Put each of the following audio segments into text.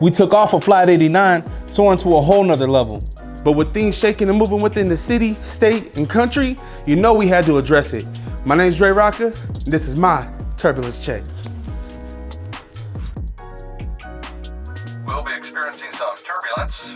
We took off of Flight 89, soaring to a whole nother level. But with things shaking and moving within the city, state, and country, you know we had to address it. My name's Dre Rocca, and this is my Turbulence Check. We'll be experiencing some turbulence.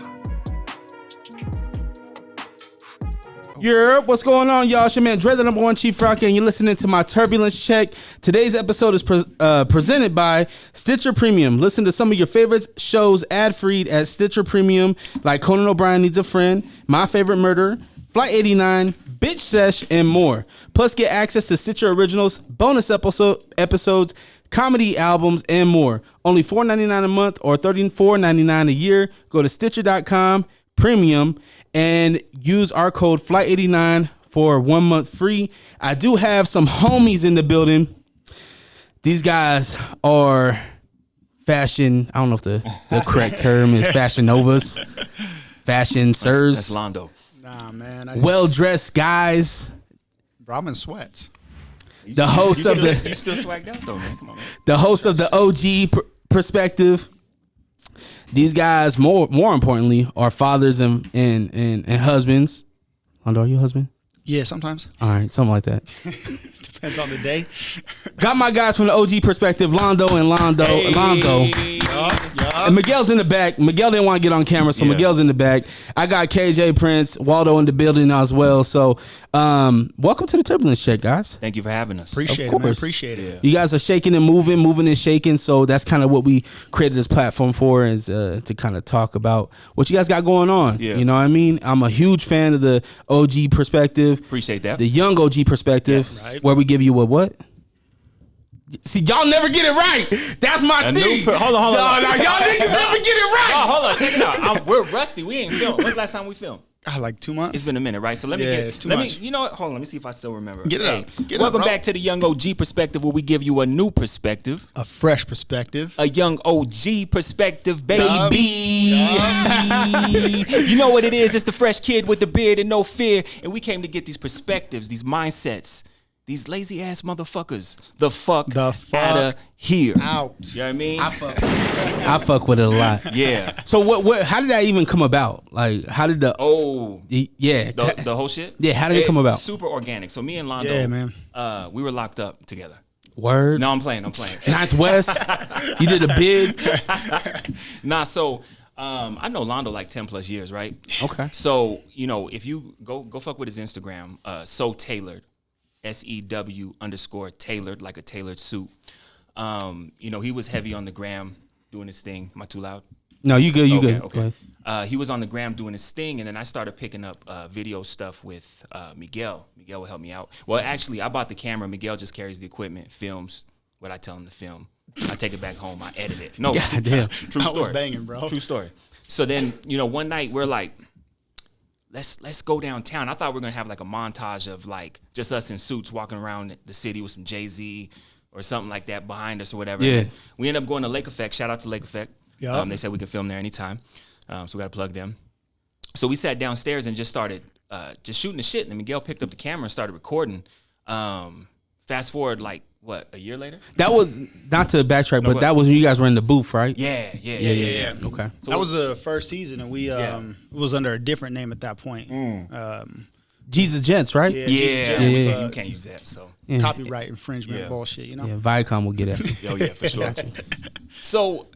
What's going on, y'all? It's your man Dre, the #1 Chief Rocker, and you're listening to my Turbulence Check. Today's episode is presented by Stitcher Premium. Listen to some of your favorite shows ad-free at Stitcher Premium, like Conan O'Brien Needs a Friend, My Favorite Murder, Flight 89, Bitch Sesh, and more. Plus, get access to Stitcher Originals, bonus episodes, comedy albums, and more. Only $4.99 a month or $34.99 a year. Go to Stitcher.com Premium and use our code Flight89 for 1 month free. I do have some homies in the building. These guys are fashion. I don't know if the correct term is fashion novas, fashion sirs. That's Londo. Nah, man. Well-dressed guys. Bro, I'm in sweats. The host of the You still swagged out though, man. Come on, man. the host of the OG perspective. These guys, more importantly, are fathers and husbands. Londo, are you a husband? Yeah, sometimes. All right, something like that. Depends on the day. Got my guys from the OG perspective, Londo and Lonzo. And Miguel's in the back. Miguel didn't want to get on camera, so Miguel's in the back. I got KJ Prince, Waldo in the building as well. So, welcome to the Turbulence Check, guys. Thank you for having us. Appreciate it, man. Appreciate it. You guys are shaking and moving and shaking. So that's kind of what we created this platform for, is to kind of talk about what you guys got going on. Yeah. You know what I mean? I'm a huge fan of the OG perspective. Appreciate that. The young OG perspective, Yes. where we give you a what? See, y'all never get it right. That's my thing. Hold on. No, y'all niggas never get it right. Oh, hold on. Check it out. We're rusty. We ain't filmed. When's the last time we filmed? Like 2 months. It's been a minute, right? So let me it's too let much. me. You know what? Hold on. Let me see if I still remember. Get it up. Get it welcome up, bro. back to the Young OG perspective, where we give you a new perspective, A fresh perspective. a young OG perspective, baby. You know what it is? It's the fresh kid with the beard and no fear, and we came to get these perspectives, these mindsets. These lazy ass motherfuckers, the fuck outta here. Out. You know what I mean? I fuck with it a lot. Yeah. So what? How did that even come about? Like, how did the? Oh. Yeah. The whole shit? Yeah. How did it come about? Super organic. So me and Londo, Yeah, man. We were locked up together. Word. No, I'm playing. Ninth West. You did a bid. Nah, so I know Londo like 10 plus years, right? Okay. So, you know, if you go fuck with his Instagram, So Tailored, SEW_tailored, like a tailored suit. You know, he was heavy on the gram doing his thing. Am I too loud? No, you good. You good. Okay. He was on the gram doing his thing, and then I started picking up video stuff with Miguel. Miguel will help me out. Well, actually, I bought the camera. Miguel just carries the equipment, films what I tell him to film. I take it back home. I edit it. No, Goddamn. True story. I was banging, bro. True story. So then, you know, one night we're like, let's go downtown. I thought we were gonna have like a montage of like just us in suits walking around the city with some Jay-Z or something like that behind us or whatever. Yeah. We ended up going to Lake Effect. Shout out to Lake Effect. Yeah. They said we can film there anytime. So we got to plug them. So we sat downstairs and just started just shooting the shit. And Miguel picked up the camera and started recording. Fast forward like what, a year later? That was not to backtrack, but that was when you guys were in the booth, right? Yeah. Okay. So That was the first season, and we it was under a different name at that point. Jesus Gents, right? Yeah. Yeah. You can't use that. So Copyright infringement bullshit, you know? Yeah, Viacom will get it. oh yeah, for sure. So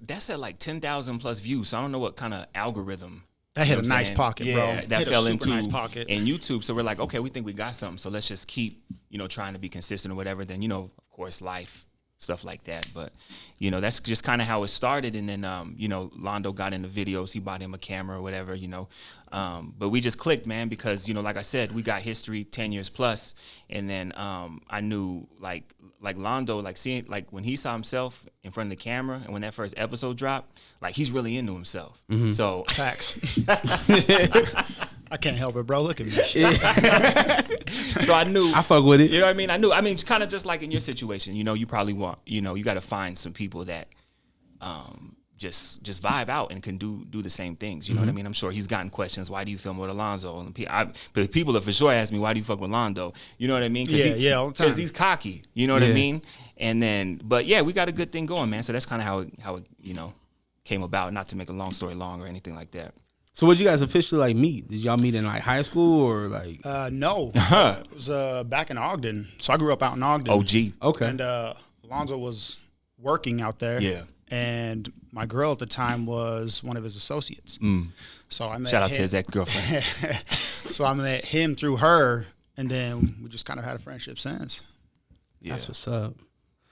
that's at like 10,000 plus views. So I don't know what kind of algorithm. That you hit know a what I'm nice saying? pocket, bro. That Hit a fell super into nice pocket. in YouTube. So we're like, okay, we think we got something. So let's just keep, you know, trying to be consistent or whatever. Then, you know, of course, life, stuff like that. But, you know, that's just kind of how it started. And then, you know, Londo got into videos. He bought him a camera or whatever, you know. But we just clicked, man, because, you know, like I said, we got history 10 years plus. And then I knew, like Londo, like seeing, like when he saw himself in front of the camera and when that first episode dropped, like he's really into himself. Mm-hmm. So Facts. I can't help it, bro. Look at me. So I knew. I fuck with it. You know what I mean? I knew. I mean, it's kind of just like in your situation. You know, you probably want. You know, you got to find some people that, just vibe out and can do the same things. You know what I mean? I'm sure he's gotten questions. Why do you film with Alonzo? And but people have for sure asked me, why do you fuck with Londo? You know what I mean? All the time. Because he's cocky. You know what I mean? And then, but yeah, we got a good thing going, man. So that's kind of how it, you know, came about. Not to make a long story long or anything like that. So would you guys officially like meet? Did y'all meet in like high school or like? No, it was back in Ogden. So I grew up out in Ogden. OG. Okay. And Lonzo was working out there. Yeah. And my girl at the time was one of his associates. So I met Shout out him. to his ex-girlfriend. So I met him through her, and then we just kind of had a friendship since. Yeah. That's what's up.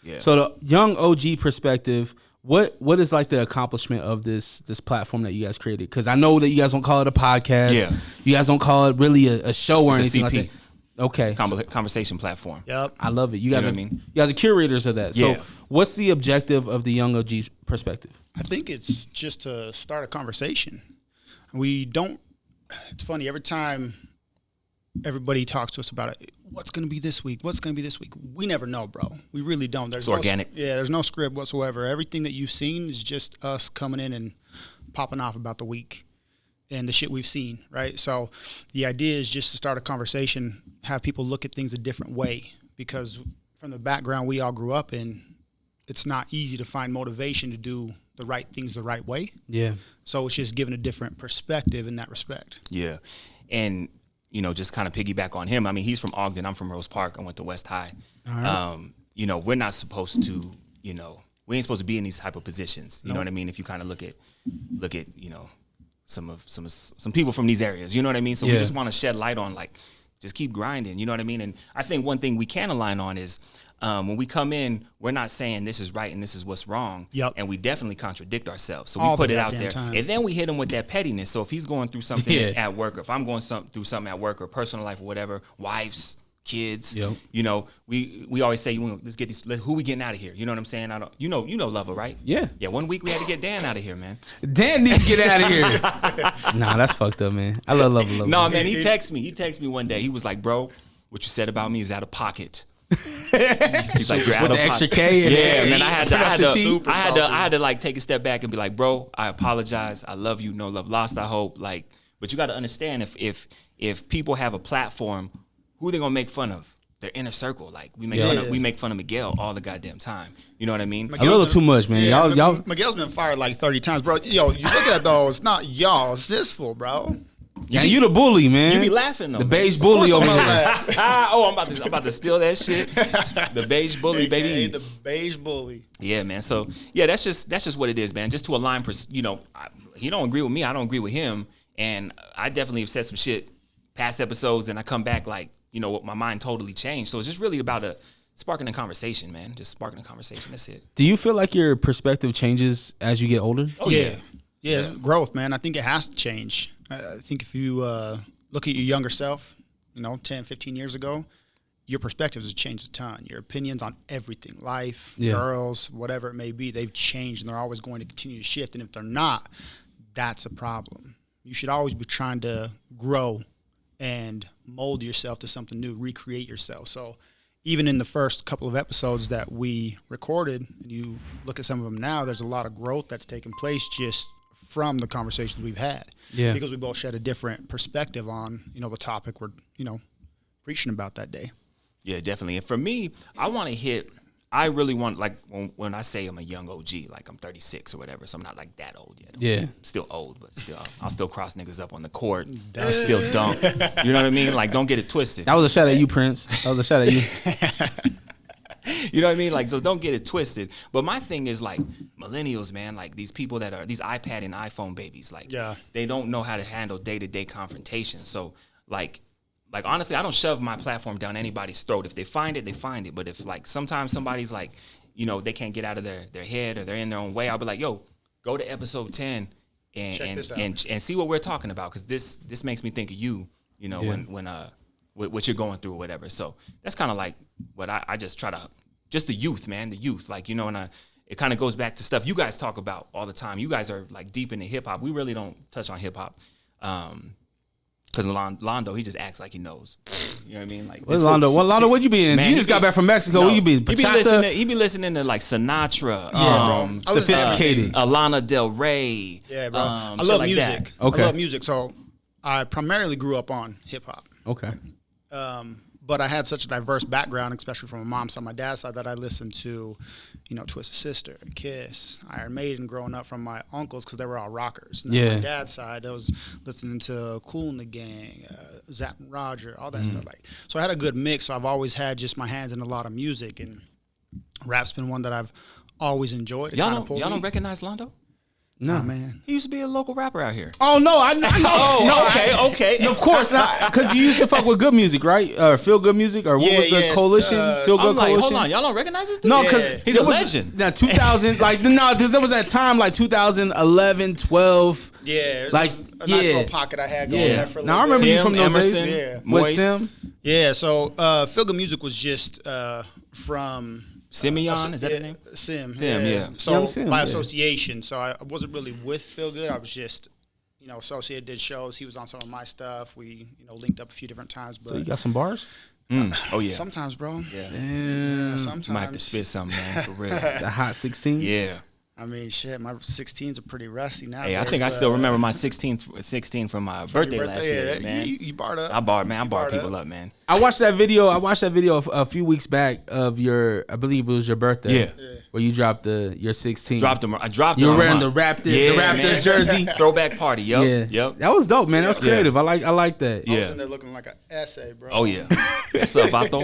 Yeah. So the young OG perspective, what is like the accomplishment of this platform that you guys created? Because I know that you guys don't call it a podcast. Yeah. You guys don't call it really a show or It's anything a like CP. that. Okay. Conversation platform. Yep. I love it. You guys know are what I mean? you guys are curators of that. Yeah. So what's the objective of the young OG's perspective? I think it's just to start a conversation. We don't. It's funny every time everybody talks to us about it. What's going to be this week? What's going to be this week? We never know, bro. We really don't. There's It's organic. There's no script whatsoever. Everything that you've seen is just us coming in and popping off about the week and the shit we've seen, right? So the idea is just to start a conversation, have people look at things a different way, because from the background we all grew up in, it's not easy to find motivation to do the right things the right way. Yeah. So it's just giving a different perspective in that respect. Yeah. And, you know, just kind of piggyback on him. I mean, he's from Ogden. I'm from Rose Park. I went to West High. You know, we're not supposed to, you know, we ain't supposed to be in these type of positions. You know what I mean? If you kind of look at, you know, some people from these areas, you know what I mean? So we just want to shed light on, like, just keep grinding, you know what I mean? And I think one thing we can align on is when we come in, we're not saying this is right and this is what's wrong. Yep. And we definitely contradict ourselves. So All we put the it out goddamn there. time. And then we hit him with that pettiness. So if he's going through something Yeah. at work, or if I'm going through something at work or personal life or whatever, wives, kids, Yep. you know, we always say, let's get these, who we getting out of here? You know what I'm saying? You know Lover, right? Yeah. Yeah, 1 week we had to get Dan out of here, man. Dan needs to get out of here. Nah, that's fucked up, man. I love. No, man, he texted me one day. He was like, bro, what you said about me is out of pocket. He's like, you're out With of the extra pocket. K and Yeah, the man, I had to like take a step back and be like, bro, I apologize. I love you. No love lost, I hope. Like, but you got to understand, if people have a platform, who they gonna make fun of? Their inner circle. Like we make fun of Miguel all the goddamn time. You know what I mean? A little too much, man. Yeah, Y'all. Miguel's been fired like 30 times, bro. Yo, you look at those, it's not y'all, it's this fool, bro. Yeah, you the bully, man. You be laughing though. The beige bully over here. I'm about to steal that shit. The beige bully, baby. AKA the beige bully. Yeah, man. So yeah, that's just what it is, man. Just to align, you know, he don't agree with me, I don't agree with him, and I definitely have said some shit past episodes, and I come back like, you know, my mind totally changed. So it's just really about sparking a conversation, man. Just sparking a conversation. That's it. Do you feel like your perspective changes as you get older? Oh Yeah, it's growth, man. I think it has to change. I think if you look at your younger self, you know, 10, 15 years ago, your perspectives have changed a ton. Your opinions on everything, life, girls, whatever it may be, they've changed, and they're always going to continue to shift. And if they're not, that's a problem. You should always be trying to grow and mold yourself to something new, recreate yourself. So even in the first couple of episodes that we recorded, and you look at some of them now, there's a lot of growth that's taken place just from the conversations we've had. Yeah. Because we both shed a different perspective on, you know, the topic we're, you know, preaching about that day. Yeah, definitely. And for me, I really want, like, when I say I'm a young OG, like I'm 36 or whatever, so I'm not like that old yet. Yeah. I'm still old, but still, I'll still cross niggas up on the court. I'll still dunk. You know what I mean? Like, don't get it twisted. That was a shot at you, Prince. That was a shot at you. You know what I mean? Like, so don't get it twisted. But my thing is, like, millennials, man, like these people that are these iPad and iPhone babies, like, they don't know how to handle day-to-day confrontation. So, like honestly, I don't shove my platform down anybody's throat. If they find it, they find it. But if, like, sometimes somebody's like, you know, they can't get out of their head or they're in their own way, I'll be like, yo, go to episode 10 and see what we're talking about, because this makes me think of you, you know, when what you're going through or whatever. So that's kind of like what I just try to, just the youth, man, the youth, like, you know, and it kind of goes back to stuff you guys talk about all the time. You guys are like deep into hip hop. We really don't touch on hip hop. Because Londo, he just acts like he knows. You know what I mean? Like, What's Londo? Londo, what'd you be in? Man, You just got back from Mexico. Where you be? He be listening to like Sinatra, bro. Sophisticated. Lana Del Rey. Yeah, bro. I shit love like music. that. Okay. I love music. So I primarily grew up on hip hop. Okay. But I had such a diverse background, especially from my mom's side, my dad's side, that I listened to, Twisted Sister, Kiss, Iron Maiden growing up from my uncles because they were all rockers. And Yeah. then my dad's side, I was listening to Kool and the Gang, Zapp and Roger, all that stuff. So I had a good mix. So I've always had just my hands in a lot of music, and rap's been one that I've always enjoyed. Y'all don't recognize Londo? No, Oh, man. He used to be a local rapper out here. Oh no, I know. Okay. Of course, because you used to fuck with good music, right? Or feel good music, or what was the yes, coalition? Feel good I'm like, coalition. hold on, y'all don't recognize this dude? No, because Yeah. He's a legend. Now 2000, like no, there was that time like 2011, 12. Yeah, it's Like, a nice yeah. little pocket I had going Yeah. there for a Now I little remember bit. you from those Emerson, days. Yeah. With Moist, Sim. Yeah, so Feel Good Music was just from Simeon, is that his name? Sim, yeah. So Young Sim, by yeah. association, so I wasn't really with Feel Good. I was just, associated, did shows. He was on some of my stuff. We, linked up a few different times. But So you got some bars? Oh, yeah. sometimes, bro. Yeah. Yeah, You sometimes. might have to spit something, man, for real. The Hot 16. Yeah. I mean, shit, my 16s are pretty rusty now. Hey, I think I still remember my 16 from my birthday last year, yeah, man. You barred up. I barred barred people up. up, man. I watched that video. A few weeks back of I believe it was your birthday. Yeah. Where you dropped your 16. I dropped You him were wearing on the Raptors man. jersey. Throwback party, Yeah. Yep. That was dope, man. That was Yeah. creative. I like that. I was Yeah. in there looking like an essay, bro. Oh, yeah. What's up, Vato?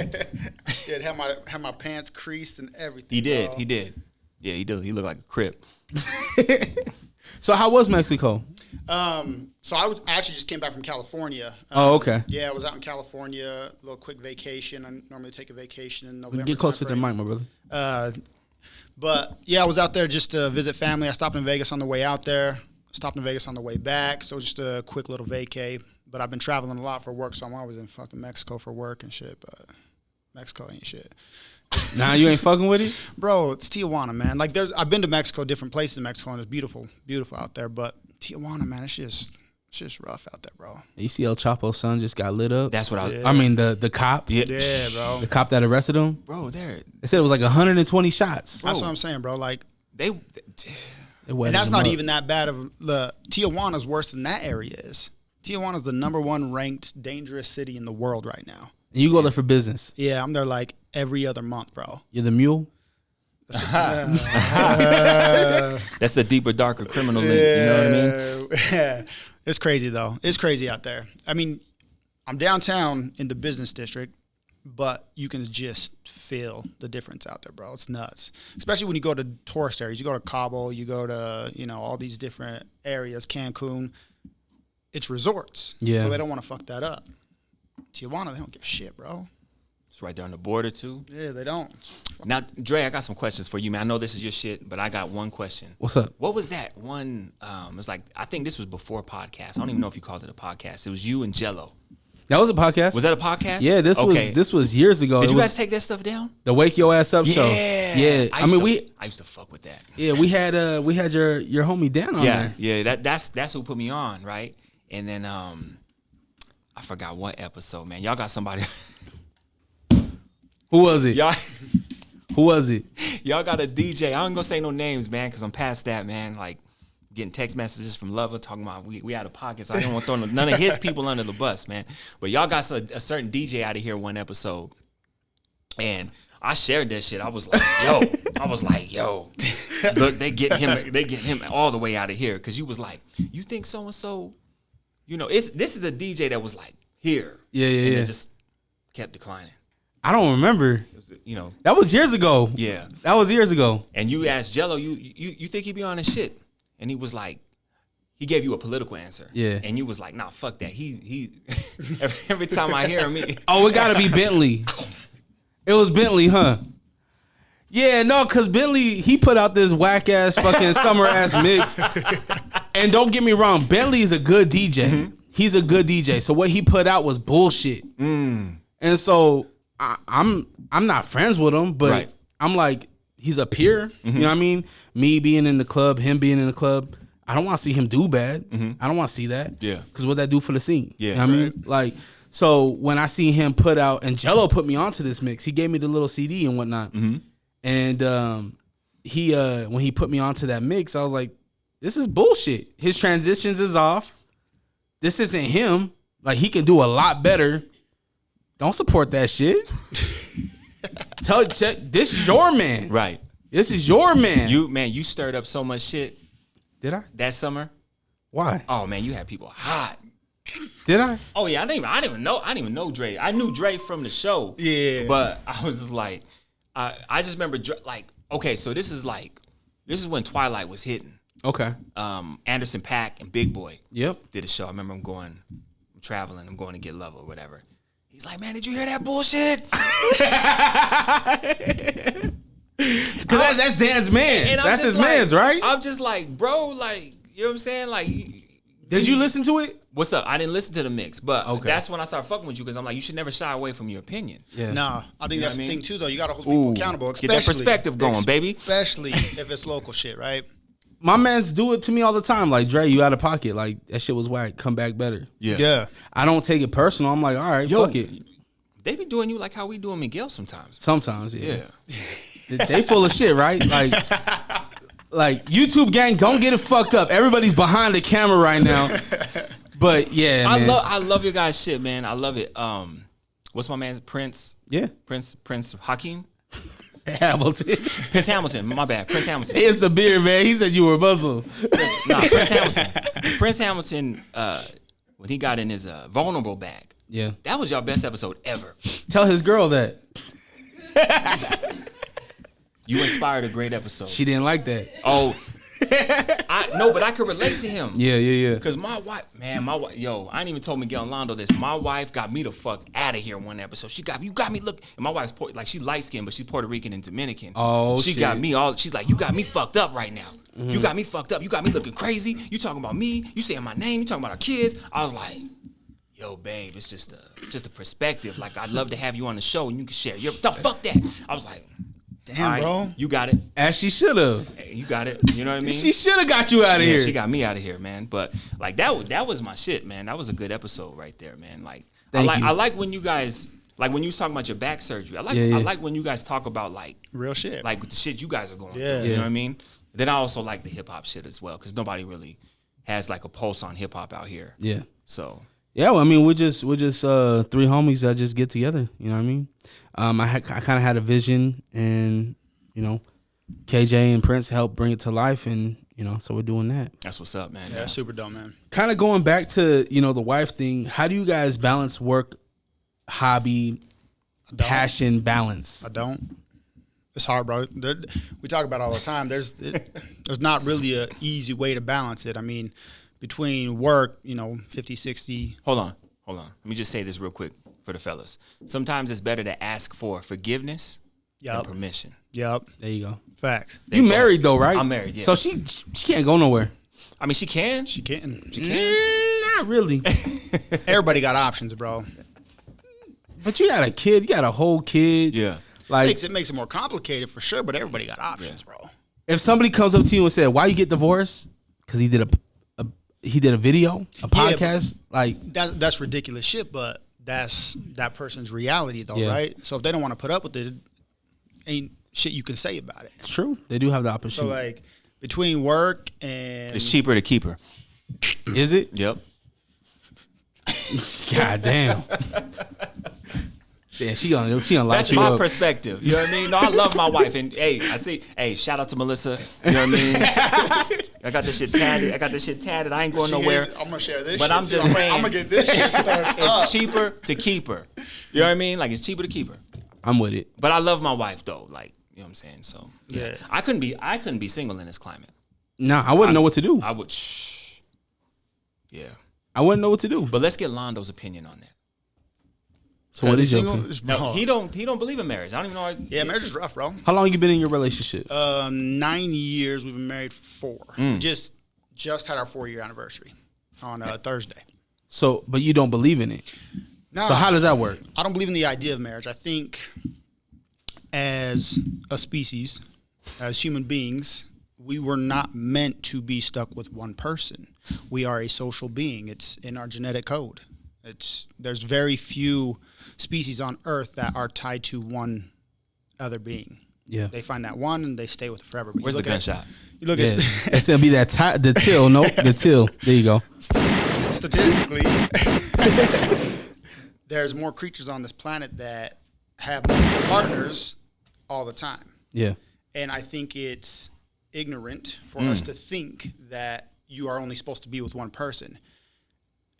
Yeah, had my pants creased and everything. He did. bro. He did. Yeah, he did. He looked like a Crip. So how was Mexico? So I actually just came back from California. Oh, okay. Yeah, I was out in California, a little quick vacation. I normally take a vacation in November. Get closer to the timeframe. mic, my brother. But yeah, I was out there just to visit family. I stopped in Vegas on the way out there. Stopped in Vegas on the way back. So just a quick little vacay. But I've been traveling a lot for work, so I'm always in fucking Mexico for work and shit. But Mexico ain't shit. Nah, you ain't fucking with it? Bro, it's Tijuana, man. Like I've been to Mexico, different places in Mexico, and it's beautiful, beautiful out there. But Tijuana, man, it's just rough out there, bro. You see El Chapo's son just got lit up? That's what I was. I mean, the cop. Yeah, Yeah, bro. The cop that arrested him. Bro, they They said it was like 120 shots. That's what I'm saying, bro. Like, They and that's not even that bad of the Tijuana's worse than that area is. Tijuana's the #1 ranked dangerous city in the world right now. You go there for business. Yeah, I'm there like every other month, bro. You're the mule. That's the deeper, darker criminal link. You know what I mean? Yeah. It's crazy though. It's crazy out there. I mean, I'm downtown in the business district, but you can just feel the difference out there, bro. It's nuts. Especially when you go to tourist areas. You go to Cabo, you go to, all these different areas, Cancun. It's resorts. Yeah. So they don't want to fuck that up. Tijuana, they don't give a shit, bro. It's right there on the border too. Yeah, they don't. Now, Dre, I got some questions for you, man. I know this is your shit, but I got one question. What's up? What was that one? It was like, I think this was before podcast. I don't even know if you called it a podcast. It was you and Jello. That was a podcast. Was that a podcast? Yeah, this was years ago. Did It you was guys take that stuff down? the Wake Your Ass Up show? Yeah. I used to fuck with that. we had your homie Dan on there. Yeah. That's who put me on, right? And then I forgot what episode, man. Y'all got somebody. Who was it? y'all Who was it? y'all got a DJ. I ain't gonna say no names, man, because I'm past that, man. Like getting text messages from Lover talking about we had a podcast. I don't want to throw none of his people under the bus, man. But y'all got a certain DJ out of here one episode, and I shared that shit. I was like, yo, look, they getting him all the way out of here because you was like, you think so and so, this is a DJ that was like here, Yeah. and it just kept declining. I don't remember. It was, That was years ago. yeah. That was years ago. And you asked Jello, you think he be on his shit? And he was like, he gave you a political answer. Yeah. And you was like, nah, fuck that. He every time I hear him, Oh, it gotta be Bentley. It was Bentley, huh? Yeah, no, cause Bentley, he put out this whack ass fucking summer ass mix. And don't get me wrong, Bentley is a good DJ. Mm-hmm. He's a good DJ. So what he put out was bullshit. And so I'm not friends with him, but Right. I'm like, he's a peer. You know what I mean? Me being in the club, him being in the club. I don't want to see him do bad. I don't want to see that. Yeah. Because what that do for the scene? Yeah, You know what I mean? Like, so when I see him put out, and Jello put me onto this mix, he gave me the little CD and whatnot. And he when he put me onto that mix, I was like, this is bullshit. His transitions is off. This isn't him. Like, he can do a lot better. Don't support that shit. This is your man. right. You This is your man. You stirred up so much shit Did I? that summer. Why? Oh man, you had people hot. Did I? Oh yeah, I didn't even know Dre. I knew Dre from the show. Yeah. But I was just like, I just remember like, okay, so this is when Twilight was hitting. Okay. Anderson .Paak and Big Boy Yep. did a show. I remember I'm traveling, I'm going to Get Love or whatever. He's like, man, did you hear that bullshit? Because that's Dan's man. And I'm That's just his like, man's, right? I'm just like, bro, like, you know what I'm saying? Like, Did you listen to it? what's up? I didn't listen to the mix, but Okay. that's when I started fucking with you because I'm like, you should never shy away from your opinion. Yeah. Nah, I think that's what I the mean? thing too, though. You got to hold people Ooh, accountable. get that perspective going, baby. Especially if it's local shit, right? My mans do it to me all the time. Like, Dre, you out of pocket. Like, that shit was whack. Come back better. Yeah. I don't take it personal. I'm like, all right, fuck it. They be doing you like how we doing Miguel sometimes. Sometimes, yeah. Yeah. They full of shit, right? Like YouTube gang, don't get it fucked up. Everybody's behind the camera right now. But yeah, man. I love your guys' shit, man. I love it. What's my man's Prince? Yeah. Prince Hakeem? Hamilton. Prince Hamilton, my bad. Prince Hamilton. It's a beard, man. He said you were a Muslim. Prince Hamilton. Prince Hamilton, when he got in his vulnerable bag, Yeah. that was your best episode ever. Tell his girl that. You inspired a great episode. She didn't like that. Oh, but I could relate to him. Yeah. Because my wife, yo, I ain't even told Miguel and Londo this. My wife got me the fuck out of here one episode. You got me look. And my wife's she's light skinned, but she's Puerto Rican and Dominican. Oh, she shit. got me she's like, you got me fucked up right now. Mm-hmm. You got me fucked up. You got me looking crazy. You talking about me. You saying my name. You talking about our kids. I was like, yo, babe, it's just a perspective. Like, I'd love to have you on the show and you can share your, no, fuck that. I was like, Damn, all right, bro. you got it. As she should have. You got it. You know what I mean? She should have got you out of here. She got me out of here, man. But like that was my shit, man. That was a good episode right there, man. Like I like when you guys when you was talking about your back surgery. I like when you guys talk about like Real shit. like the shit you guys are going Yeah. through. You know what I mean? Then I also like the hip hop shit as well because nobody really has like a pulse on hip hop out here. Yeah. So Yeah, well, I mean, we're just three homies that just get together. You know what I mean? I kind of had a vision, and you know, KJ and Prince helped bring it to life, and you know, so we're doing that. that's what's up, man. Yeah, that's super dope, man. Kind of going back to the wife thing. How do you guys balance work, hobby, passion balance? I don't. It's hard, bro. We talk about it all the time. There's not really an easy way to balance it. I mean, between work, 50, 60. Hold on. Let me just say this real quick for the fellas. Sometimes it's better to ask for forgiveness and permission. Yep. There you go. Facts. You married though, right? I'm married, yeah. So she can't go nowhere. I mean, she can. She can. Not really. Everybody got options, bro. But you got a kid. You got a whole kid. Yeah. Like, It makes it more complicated for sure, but everybody got options, bro. if somebody comes up to you and said, "Why you get divorced?" Because he did a video, a podcast. Like, That's ridiculous shit, but that's that person's reality, though, Yeah. right? So if they don't want to put up with it, ain't shit you can say about it. it's true. They do have the So opportunity. like between work and It's cheaper to keep her. Is it? Yep. God damn. Yeah, she gonna light That's you my up. perspective. You know what I mean? No, I love my wife. And hey, shout out to Melissa. You know what I mean? I got this shit tatted. I ain't going nowhere. I'm gonna share this. But shit I'm too. just saying, I'm gonna get this shit started. It's cheaper to keep her. You know what I mean? Like, it's cheaper to keep her. I'm with it. But I love my wife though. Like, you know what I'm saying? So Yeah. I couldn't be single in this climate. Nah, I wouldn't know what to do. I would Yeah. I wouldn't know what to do. But let's get Londo's opinion on that. So what is your Single opinion? is- No, bro. he don't believe in marriage. I don't even know. Yeah, marriage is rough, bro. How long you been in your relationship? 9 years. We've been married for 4. Mm. Just had our 4-year anniversary on Thursday. So, but you don't believe in it. No, So how does that work? I don't believe in the idea of marriage. I think as a species, as human beings, we were not meant to be stuck with one person. We are a social being. It's in our genetic code. There's very few species on Earth that are tied to one other being. Yeah. They find that one and they stay with it forever. But Where's the you look at- gunshot? You look Yeah. at It's gonna be that the till. Nope, the till. There you go. statistically, there's more creatures on this planet that have multiple partners all the time. Yeah. And I think it's ignorant for us to think that you are only supposed to be with one person.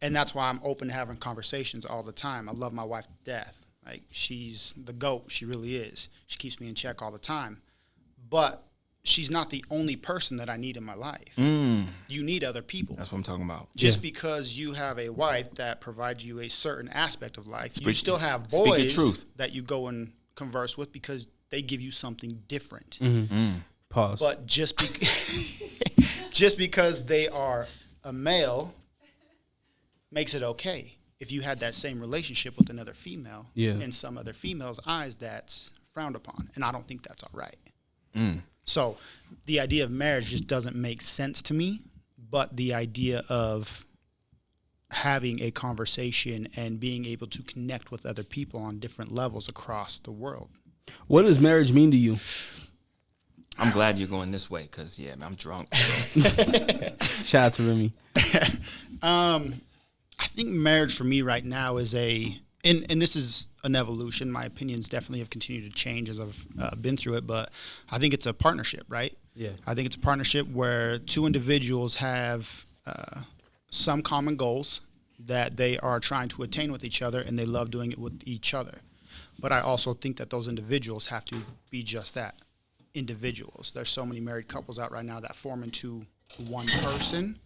And that's why I'm open to having conversations all the time. I love my wife to death. Like, she's the GOAT. She really is. She keeps me in check all the time. But she's not the only person that I need in my life. You need other people. That's what I'm talking about. Just because you have a wife that provides you a certain aspect of life, you still have boys that you go and converse with because they give you something different. Pause. But just because they are a male makes it okay. If you had that same relationship with another female, in some other female's eyes, that's frowned upon. And I don't think that's all right. So the idea of marriage just doesn't make sense to me. But the idea of having a conversation and being able to connect with other people on different levels across the world. What does marriage mean to you? I'm glad you're going this way because, yeah, I'm drunk. Shout out to Remy. I think marriage for me right now is and this is an evolution. My opinions definitely have continued to change as I've been through it, but I think it's a partnership, right? Yeah. I think it's a partnership where two individuals have some common goals that they are trying to attain with each other, and they love doing it with each other. But I also think that those individuals have to be just that, individuals. There's so many married couples out right now that form into one person.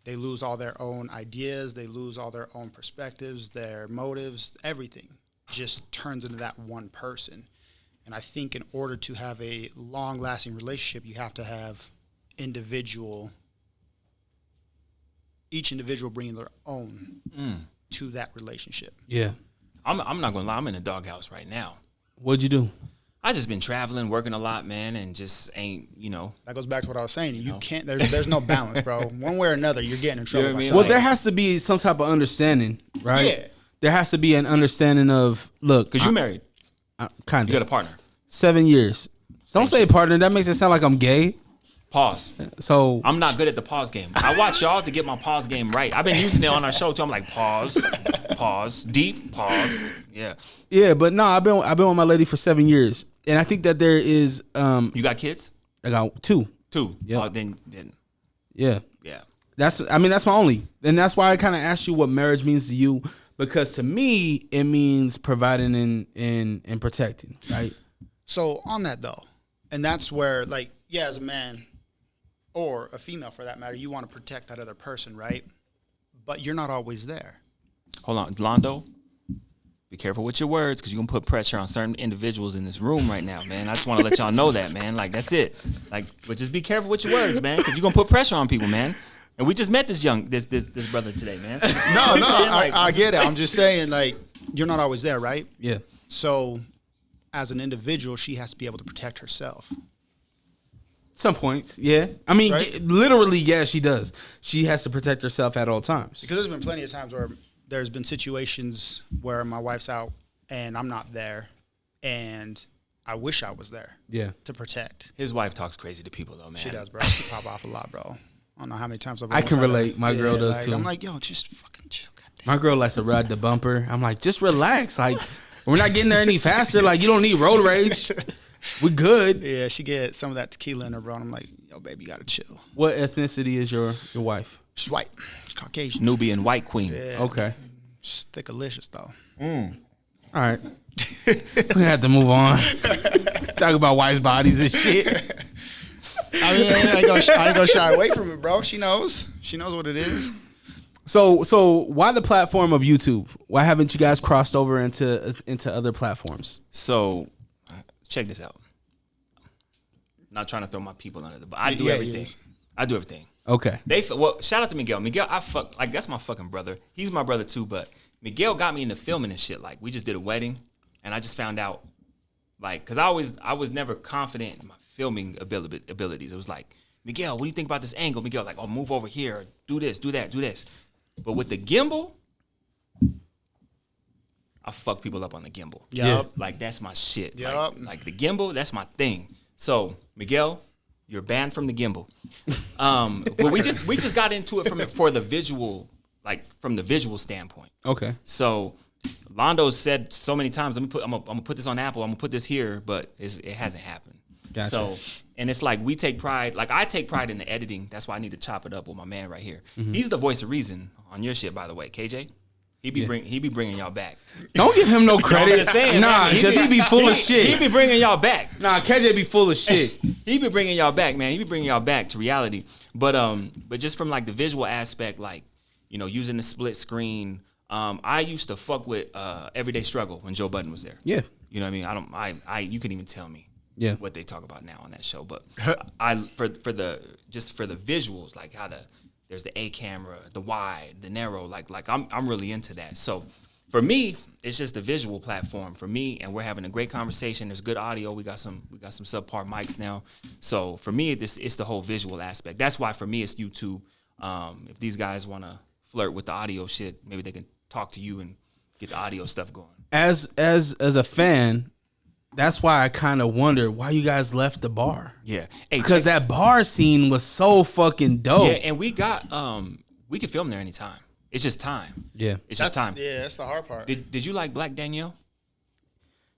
They lose all their own ideas. They lose all their own perspectives, their motives, everything just turns into that one person. And I think in order to have a long-lasting relationship, you have to have each individual bringing their own to that relationship. Yeah. I'm not going to lie. I'm in a doghouse right now. What'd you do? I just been traveling, working a lot, man, and just ain't, That goes back to what I was saying. You can't. There's no balance, bro. One way or another, you're getting in trouble. You know what I mean? Well, there has to be some type of understanding, right? Yeah. There has to be an understanding of, look. Because you married. Kind of. You got a partner. 7 years. Don't say partner. That makes it sound like I'm gay. Pause. So I'm not good at the pause game. I watch y'all to get my pause game right. I've been using it on our show too. I'm like pause, deep pause. Yeah. Yeah, but no, I've been with my lady for 7 years, and I think that there is. You got kids? I got two. Yeah. Yep. Then. Yeah. Yeah. That's my only, and that's why I kind of asked you what marriage means to you, because to me it means providing and protecting, right? So on that though, and that's where, like, yeah, as a man or a female for that matter, you want to protect that other person, right? But you're not always there. Hold on, Londo. Be careful with your words, because you're going to put pressure on certain individuals in this room right now, man. I just want to let y'all know that, man. Like, that's it. Like, but just be careful with your words, man, because you're going to put pressure on people, man. And we just met this brother today, man. So, I get it. I'm just saying, like, you're not always there, right? Yeah. So as an individual, she has to be able to protect herself. Some points, yeah. I mean, Right? literally, yeah, she does. She has to protect herself at all times. Because there's been plenty of times where there's been situations where my wife's out and I'm not there, and I wish I was there. Yeah. To protect. his wife talks crazy to people, though, man. She does, bro. She pop off a lot, bro. I don't know how many times I've I can relate. My girl does, like, too. I'm like, yo, just fucking chill. Goddamn. My girl likes to ride the bumper. I'm like, just relax. Like, we're not getting there any faster. Like, you don't need road rage. We good. Yeah, she get some of that tequila in her, bro. And I'm like, yo, baby, you gotta chill. What ethnicity is your wife? She's white. She's Caucasian. Nubian white queen. Yeah. Okay. She's thickalicious, though. All right. We have to move on. Talk about wife's bodies and shit. I mean, I ain't gonna shy away from it, bro. She knows. She knows what it is. So why the platform of YouTube? Why haven't you guys crossed over into other platforms? So, check this out. Not trying to throw my people under the bus. I do Yeah, everything. yes. I do everything. Okay. Shout out to Miguel. Miguel, that's my fucking brother. He's my brother too, but Miguel got me into filming and shit. Like, we just did a wedding, and I just found out, like, because I was never confident in my filming abilities. It was like, Miguel, what do you think about this angle? Miguel, like, oh, move over here, do this, do that, do this. But with the gimbal, I fuck people up on the gimbal. Yup. Like, that's my shit. Yup. Like the gimbal, that's my thing. So, Miguel, you're banned from the gimbal. But we just got into it from the visual standpoint. Okay. So, Londo said so many times, I'm gonna put this on Apple, I'm gonna put this here, but it hasn't happened. Gotcha. So, and it's like we take pride. Like I take pride in the editing. That's why I need to chop it up with my man right here. He's the voice of reason on your shit, by the way, KJ. He be bringing y'all back. Don't give him no credit. I'm just saying, nah, because he be full of shit. He be bringing y'all back. Nah, KJ be full of shit. He be bringing y'all back, man. He be bringing y'all back to reality. But just from like the visual aspect, like, you know, using the split screen. I used to fuck with Everyday Struggle when Joe Budden was there. Yeah. You know what I mean? You couldn't even tell me what they talk about now on that show. But for the visuals, like there's the A camera, the wide, the narrow, like I'm really into that. So for me, it's just a visual platform for me, and we're having a great conversation. There's good audio. We got some subpar mics now. So for me, it's the whole visual aspect. That's why for me it's YouTube. If these guys want to flirt with the audio shit, maybe they can talk to you and get the audio stuff going. As a fan, that's why I kind of wonder why you guys left the bar. Yeah, hey, because that bar scene was so fucking dope. Yeah, and we got we could film there anytime. It's just time. Yeah, it's just time. Yeah, that's the hard part. Did you like Black Danielle?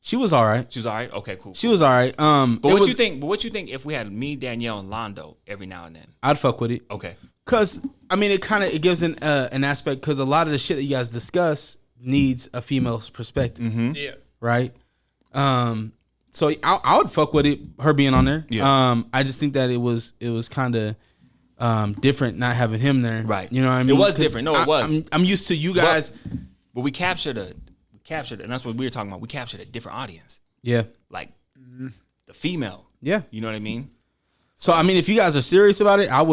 She was all right. She was all right. Okay, cool. She was all right. But what you think? But what you think if we had me, Danielle, and Londo every now and then? I'd fuck with it. Okay. Cause I mean, it gives an aspect, because a lot of the shit that you guys discuss needs a female's perspective. Mm-hmm. Yeah. Right. So I would fuck with it. Her being on there. Yeah. I just think that it was kind of different not having him there. Right. You know what I mean? It was different. No, it was. I'm used to you guys. But we captured, and that's what we were talking about. We captured a different audience. Yeah. Like the female. Yeah. You know what I mean? So I mean, if you guys are serious about it, I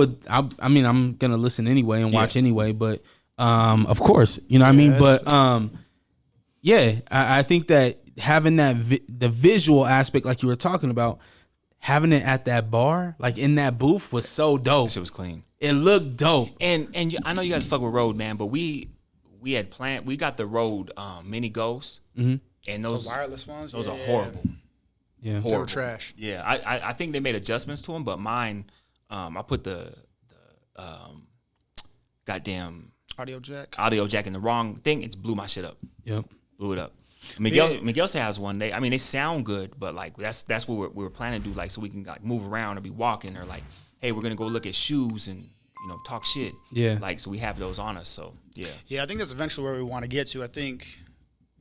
mean, I'm gonna listen anyway and watch anyway. But of course, you know what I mean. But I think that having that the visual aspect, like you were talking about, having it at that bar, like in that booth, was so dope. That shit was clean. It looked dope. And I know you guys fuck with Rode, man, but we had planned. We got the Rode Mini Ghosts, and those wireless ones. Those are horrible. Yeah, they were trash. Yeah, I think they made adjustments to them, but mine, I put the goddamn audio jack in the wrong thing. It blew my shit up. Yep, blew it up. Miguel has one. I mean, they sound good, but like that's what we were planning to do, like so we can like move around or be walking, or like, hey, we're gonna go look at shoes and talk shit. Yeah, like so we have those on us. So yeah. I think that's eventually where we want to get to. I think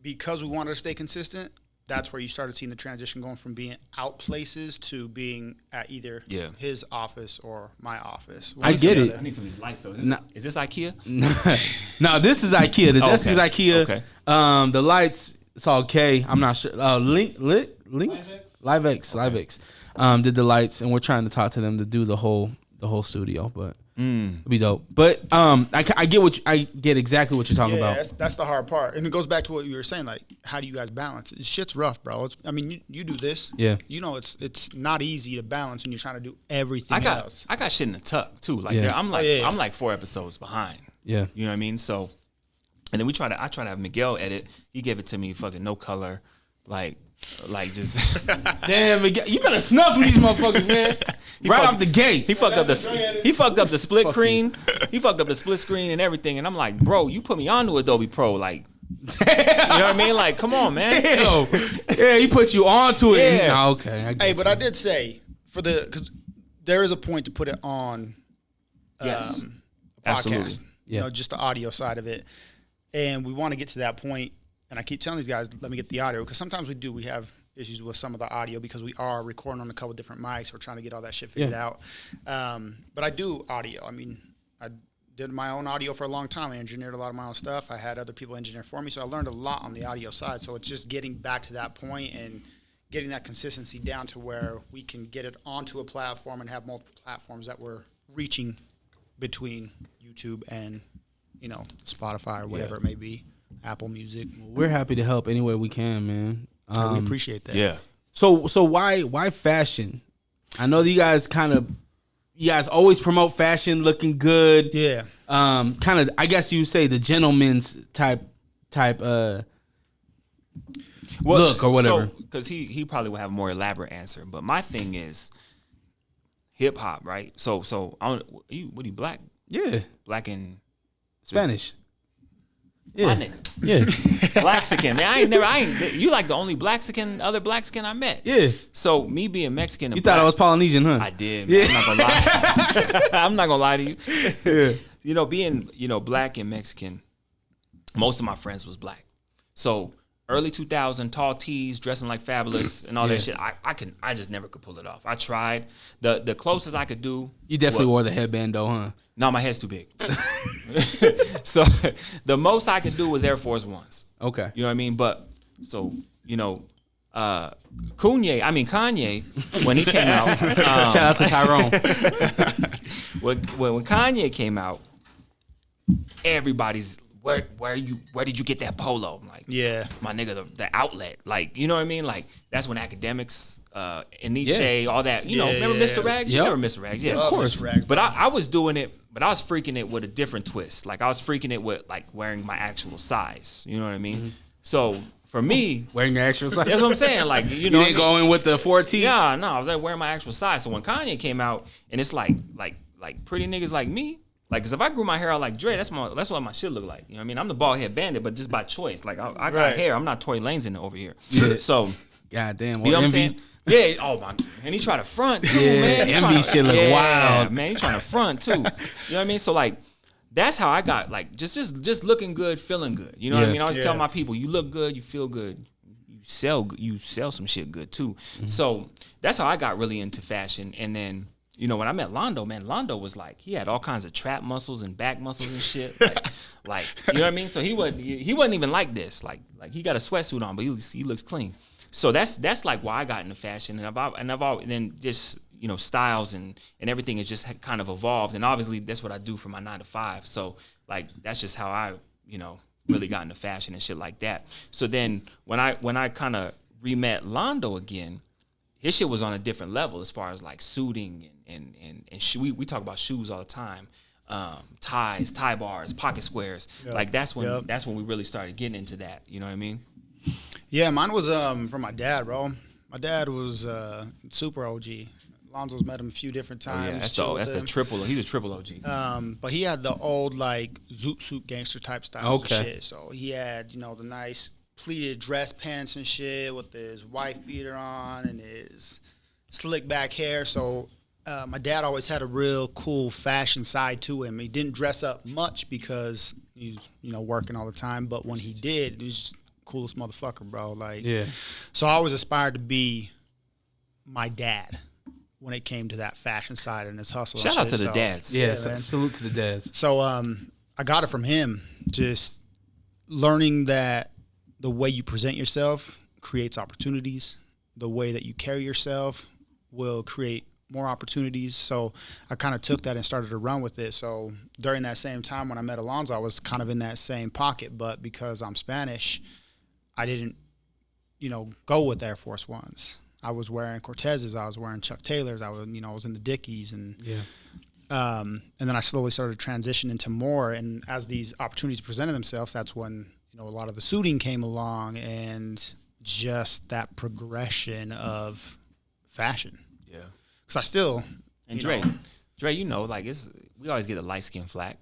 because we wanted to stay consistent, that's where you started seeing the transition going from being out places to being at either his office or my office. I get it. I need some of these lights though. Is this IKEA? No, this is IKEA. The desk is IKEA. Okay. The lights, it's all K. I'm not sure. Livex. Did the lights, and we're trying to talk to them to do the whole studio, but it'd be dope. But I get exactly what you're talking about. That's the hard part, and it goes back to what you were saying. Like, how do you guys balance? This shit's rough, bro. I mean, you do this. Yeah. It's not easy to balance when you're trying to do everything else. I got shit in the tuck too. Like I'm like 4 episodes behind. Yeah. You know what I mean? So, and then I try to have Miguel edit. He gave it to me fucking no color, like just. Damn, Miguel, you better snuff these motherfuckers, man. Off the gate. He fucked up the split screen. He fucked up the split screen and everything. And I'm like, bro, you put me onto Adobe Pro, like. You know what I mean? Like, come on, man. Damn. Yeah, he put you onto it. Yeah. Okay. But I did say because there is a point to put it on. Yes. A podcast. Absolutely. Yeah. Just the audio side of it, and we want to get to that point. And I keep telling these guys, let me get the audio, because sometimes we have issues with some of the audio because we are recording on a couple different mics. We're trying to get all that shit figured out. But I do audio. I mean, I did my own audio for a long time. I engineered a lot of my own stuff. I had other people engineer for me, so I learned a lot on the audio side. So it's just getting back to that point and getting that consistency down to where we can get it onto a platform and have multiple platforms that we're reaching between YouTube and, Spotify or whatever it may be, Apple Music. We're happy to help any way we can, man. We appreciate that. Yeah. So why fashion? I know that you guys always promote fashion, looking good. Yeah. Kind of, I guess you would say the gentleman's type look or whatever. Because he probably will have a more elaborate answer. But my thing is hip hop, right? So what are you black? Yeah. Black and Spanish. Yeah. My nigga. Yeah. Blaxican, man. You like the only other Blaxican I met. Yeah. So me being Mexican and You thought I was Polynesian, huh? I did, man. I'm not gonna lie. I'm not gonna lie to you. Yeah. You know, being, black and Mexican, most of my friends was black. So early 2000, tall tees, dressing like Fabulous and all that shit. I just never could pull it off. I tried. The closest I could do. You definitely wore the headband though, huh? No, my head's too big. So the most I could do was Air Force Ones. Okay. You know what I mean? But so, Kanye, when he came out. Shout out to Tyrone. when Kanye came out, everybody's where did you get that polo? I'm like, Yeah. my nigga, the outlet. Like, you know what I mean? Like, that's when academics, and Nietzsche, all that, remember Mr. Rags? You Yep. remember Mr. Rags? Yeah, Of course. Rags, but I was doing it, but I was freaking it with a different twist. Like, I was freaking it with like wearing my actual size. You know what I mean? So for me, Wearing your actual size. that's what I'm saying. Like, You didn't go in with the 4T? yeah, no, I was like wearing my actual size. So when Kanye came out, and it's like pretty niggas like me, like, cause if I grew my hair out like Dre, that's what my shit look like. You know what I mean? I'm the bald head bandit, but just by choice. Like, I got Right. hair. I'm not Tory Lanez in it over here. Yeah. So, God damn. you know what I'm Envy. saying? Yeah. Oh my. And he trying to front too, Yeah, man. He Envy tryna- shit look wild. man. He trying to front too. You know what I mean? So like, that's how I got like just looking good, feeling good. You know what I Yeah. mean? I always Yeah. tell my people, you look good, you feel good. You sell some shit good too. So that's how I got really into fashion. And then, when I met Londo, man, Londo was like, he had all kinds of trap muscles and back muscles and shit. Like, you know what I mean? So he wasn't even like this. Like he got a sweatsuit on, but he looks clean. So that's like why I got into fashion. And I've always, then just, styles and everything has just kind of evolved. And obviously that's what I do for my 9 to 5. So like, that's just how I, really got into fashion and shit like that. So then when I kind of re-met Londo again, his shit was on a different level as far as like suiting and we talk about shoes all the time, ties, tie bars, pocket squares. Yep. Like that's when we really started getting into that. You know what I mean? Yeah, mine was from my dad, bro. My dad was super OG. Lonzo's met him a few different times. Yeah, chilled that's with the him. triple. He's a triple OG. But he had the old like zoot suit gangster type styles Okay. and shit. So he had, the nice pleated dress pants and shit with his wife beater on and his slick back hair. So my dad always had a real cool fashion side to him. He didn't dress up much because he was, working all the time. But when he did, he was just the coolest motherfucker, bro. Like, Yeah. So I always aspired to be my dad when it came to that fashion side and his hustle. Shout and out shit. to the So, dads. Yeah, man. salute to the dads. So I got it from him, just learning that the way you present yourself creates opportunities. The way that you carry yourself will create more opportunities. So I kind of took that and started to run with it. So during that same time when I met Alonzo, I was kind of in that same pocket, but because I'm Spanish, I didn't, go with Air Force Ones. I was wearing Cortezes, I was wearing Chuck Taylors, I was in the Dickies and Yeah. and then I slowly started to transition into more. And as these opportunities presented themselves, that's when, a lot of the suiting came along and just that progression of fashion. Yeah. Because I still, And you know, Dre, like we always get a light skin flack.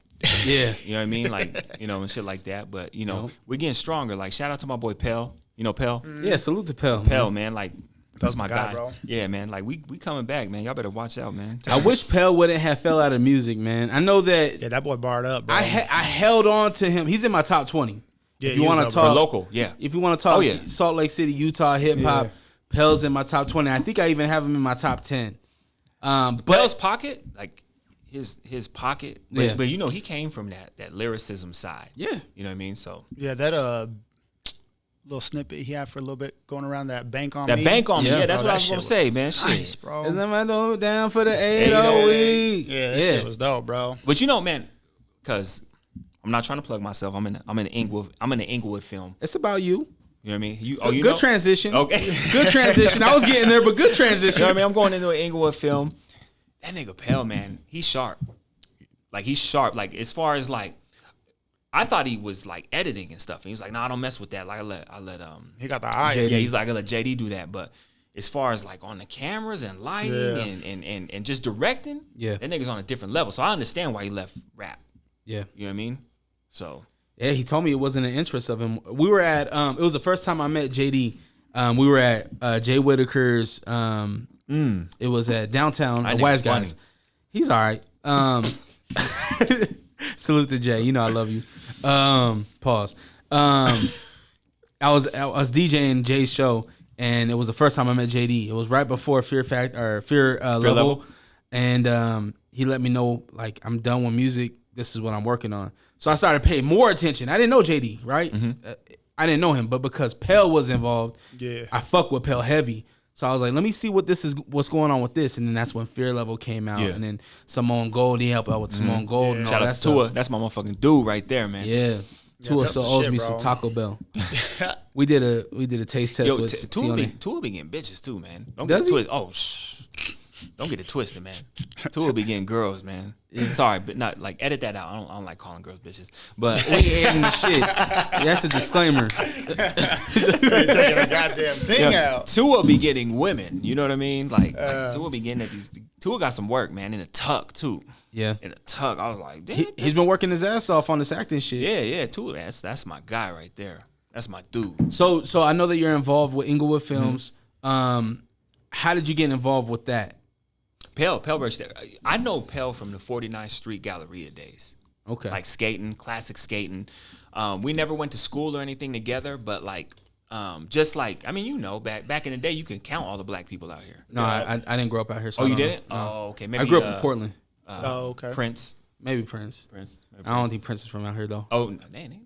Yeah. You know what I mean? Like, and shit like that. But, Nope. we're getting stronger. Like, shout out to my boy Pell. You know Pell? Yeah, salute to Pell. Pell, man. Like, that's That's my the guy, guy. bro. Yeah, man. Like, we coming back, man. Y'all better watch out, man. I wish Pell wouldn't have fell out of music, man. I know that yeah, that boy barred up, bro. I held on to him. He's in my top 20. Yeah, if you he was want up, to bro. For talk local, yeah. If you want to talk Oh, yeah. Salt Lake City, Utah hip hop, Yeah. Pell's in my top 20. I think I even have him in my top 10. But Pell's pocket, like his pocket, but, Yeah. but he came from that lyricism side. yeah. You know what I mean? So Yeah, that little snippet he had for a little bit going around that bank on that me. bank on me, Yeah. yeah, that's Bro, what I that was shit gonna was say, man. Shit. Nice, bro. Is my door down for the 808? 808? Yeah, that shit was dope, bro. But man, because I'm not trying to plug myself. I'm in the Inglewood film. It's about you. You know what I mean? You Good know? transition. Okay. Good transition. I was getting there, but good transition. You know what I mean? I'm going into an Inglewood film. That nigga Pell, man, he's sharp. Like, he's sharp. Like, as far as, like, I thought he was, like, editing and stuff. And he was like, I don't mess with that. Like, I let He got the eye. JD. yeah, he's like, I let JD do that. But as far as, like, on the cameras and lighting Yeah. and just directing, Yeah. that nigga's on a different level. So I understand why he left rap. Yeah. You know what I mean? So, Yeah, he told me it wasn't an interest of him. We were at it was the first time I met JD. We were at Jay Whitaker's. It was at downtown. I The think Wise it's funny. Guys. He's all right. Salute to Jay. You know I love you. Pause. I was DJing Jay's show, and it was the first time I met JD. It was right before Fear Level, Level. and he let me know like I'm done with music. This is what I'm working on. So I started paying more attention. I didn't know JD, right? I didn't know him, but because Pell was involved, I fuck with Pell heavy. So I was like, let me see what's going on with this, and then that's when Fear Level came out, and then Simone Gold, he helped out with Simone Gold. And all Shout out that to Tua. stuff. That's my motherfucking dude right there, man. Yeah. Tua that's still the owes shit, me bro. some Taco Bell. we did a taste test Yo, with Tua Tione. be getting bitches too, man. Don't Does get it he? twisted. Oh, don't get it twisted, man. Tua be getting girls, man. Sorry, but not like edit that out. I don't like calling girls bitches. But We ain't editing the shit. That's a disclaimer. Taking a goddamn thing out. Tua be getting women. You know what I mean? Like Tua be getting at these. Tua got some work, man, in a tuck too. Yeah. In a tuck, I was like, damn. He's been working his ass off on this acting shit. Yeah, Tua. That's my guy right there. That's my dude. So I know that you're involved with Inglewood Films. How did you get involved with that? Pell Rush. I know Pell from the 49th Street Galleria days. Okay. Like skating, classic skating. We never went to school or anything together, but like, just like, I mean, you know, back in the day, you can count all the black people out here. No, I didn't grow up out here. So Oh, I you don't didn't? know. No. Oh, okay. Maybe I grew up in Portland. Oh, okay. Prince. Maybe Prince. Maybe I don't think Prince is from out here though. Oh, no, ain't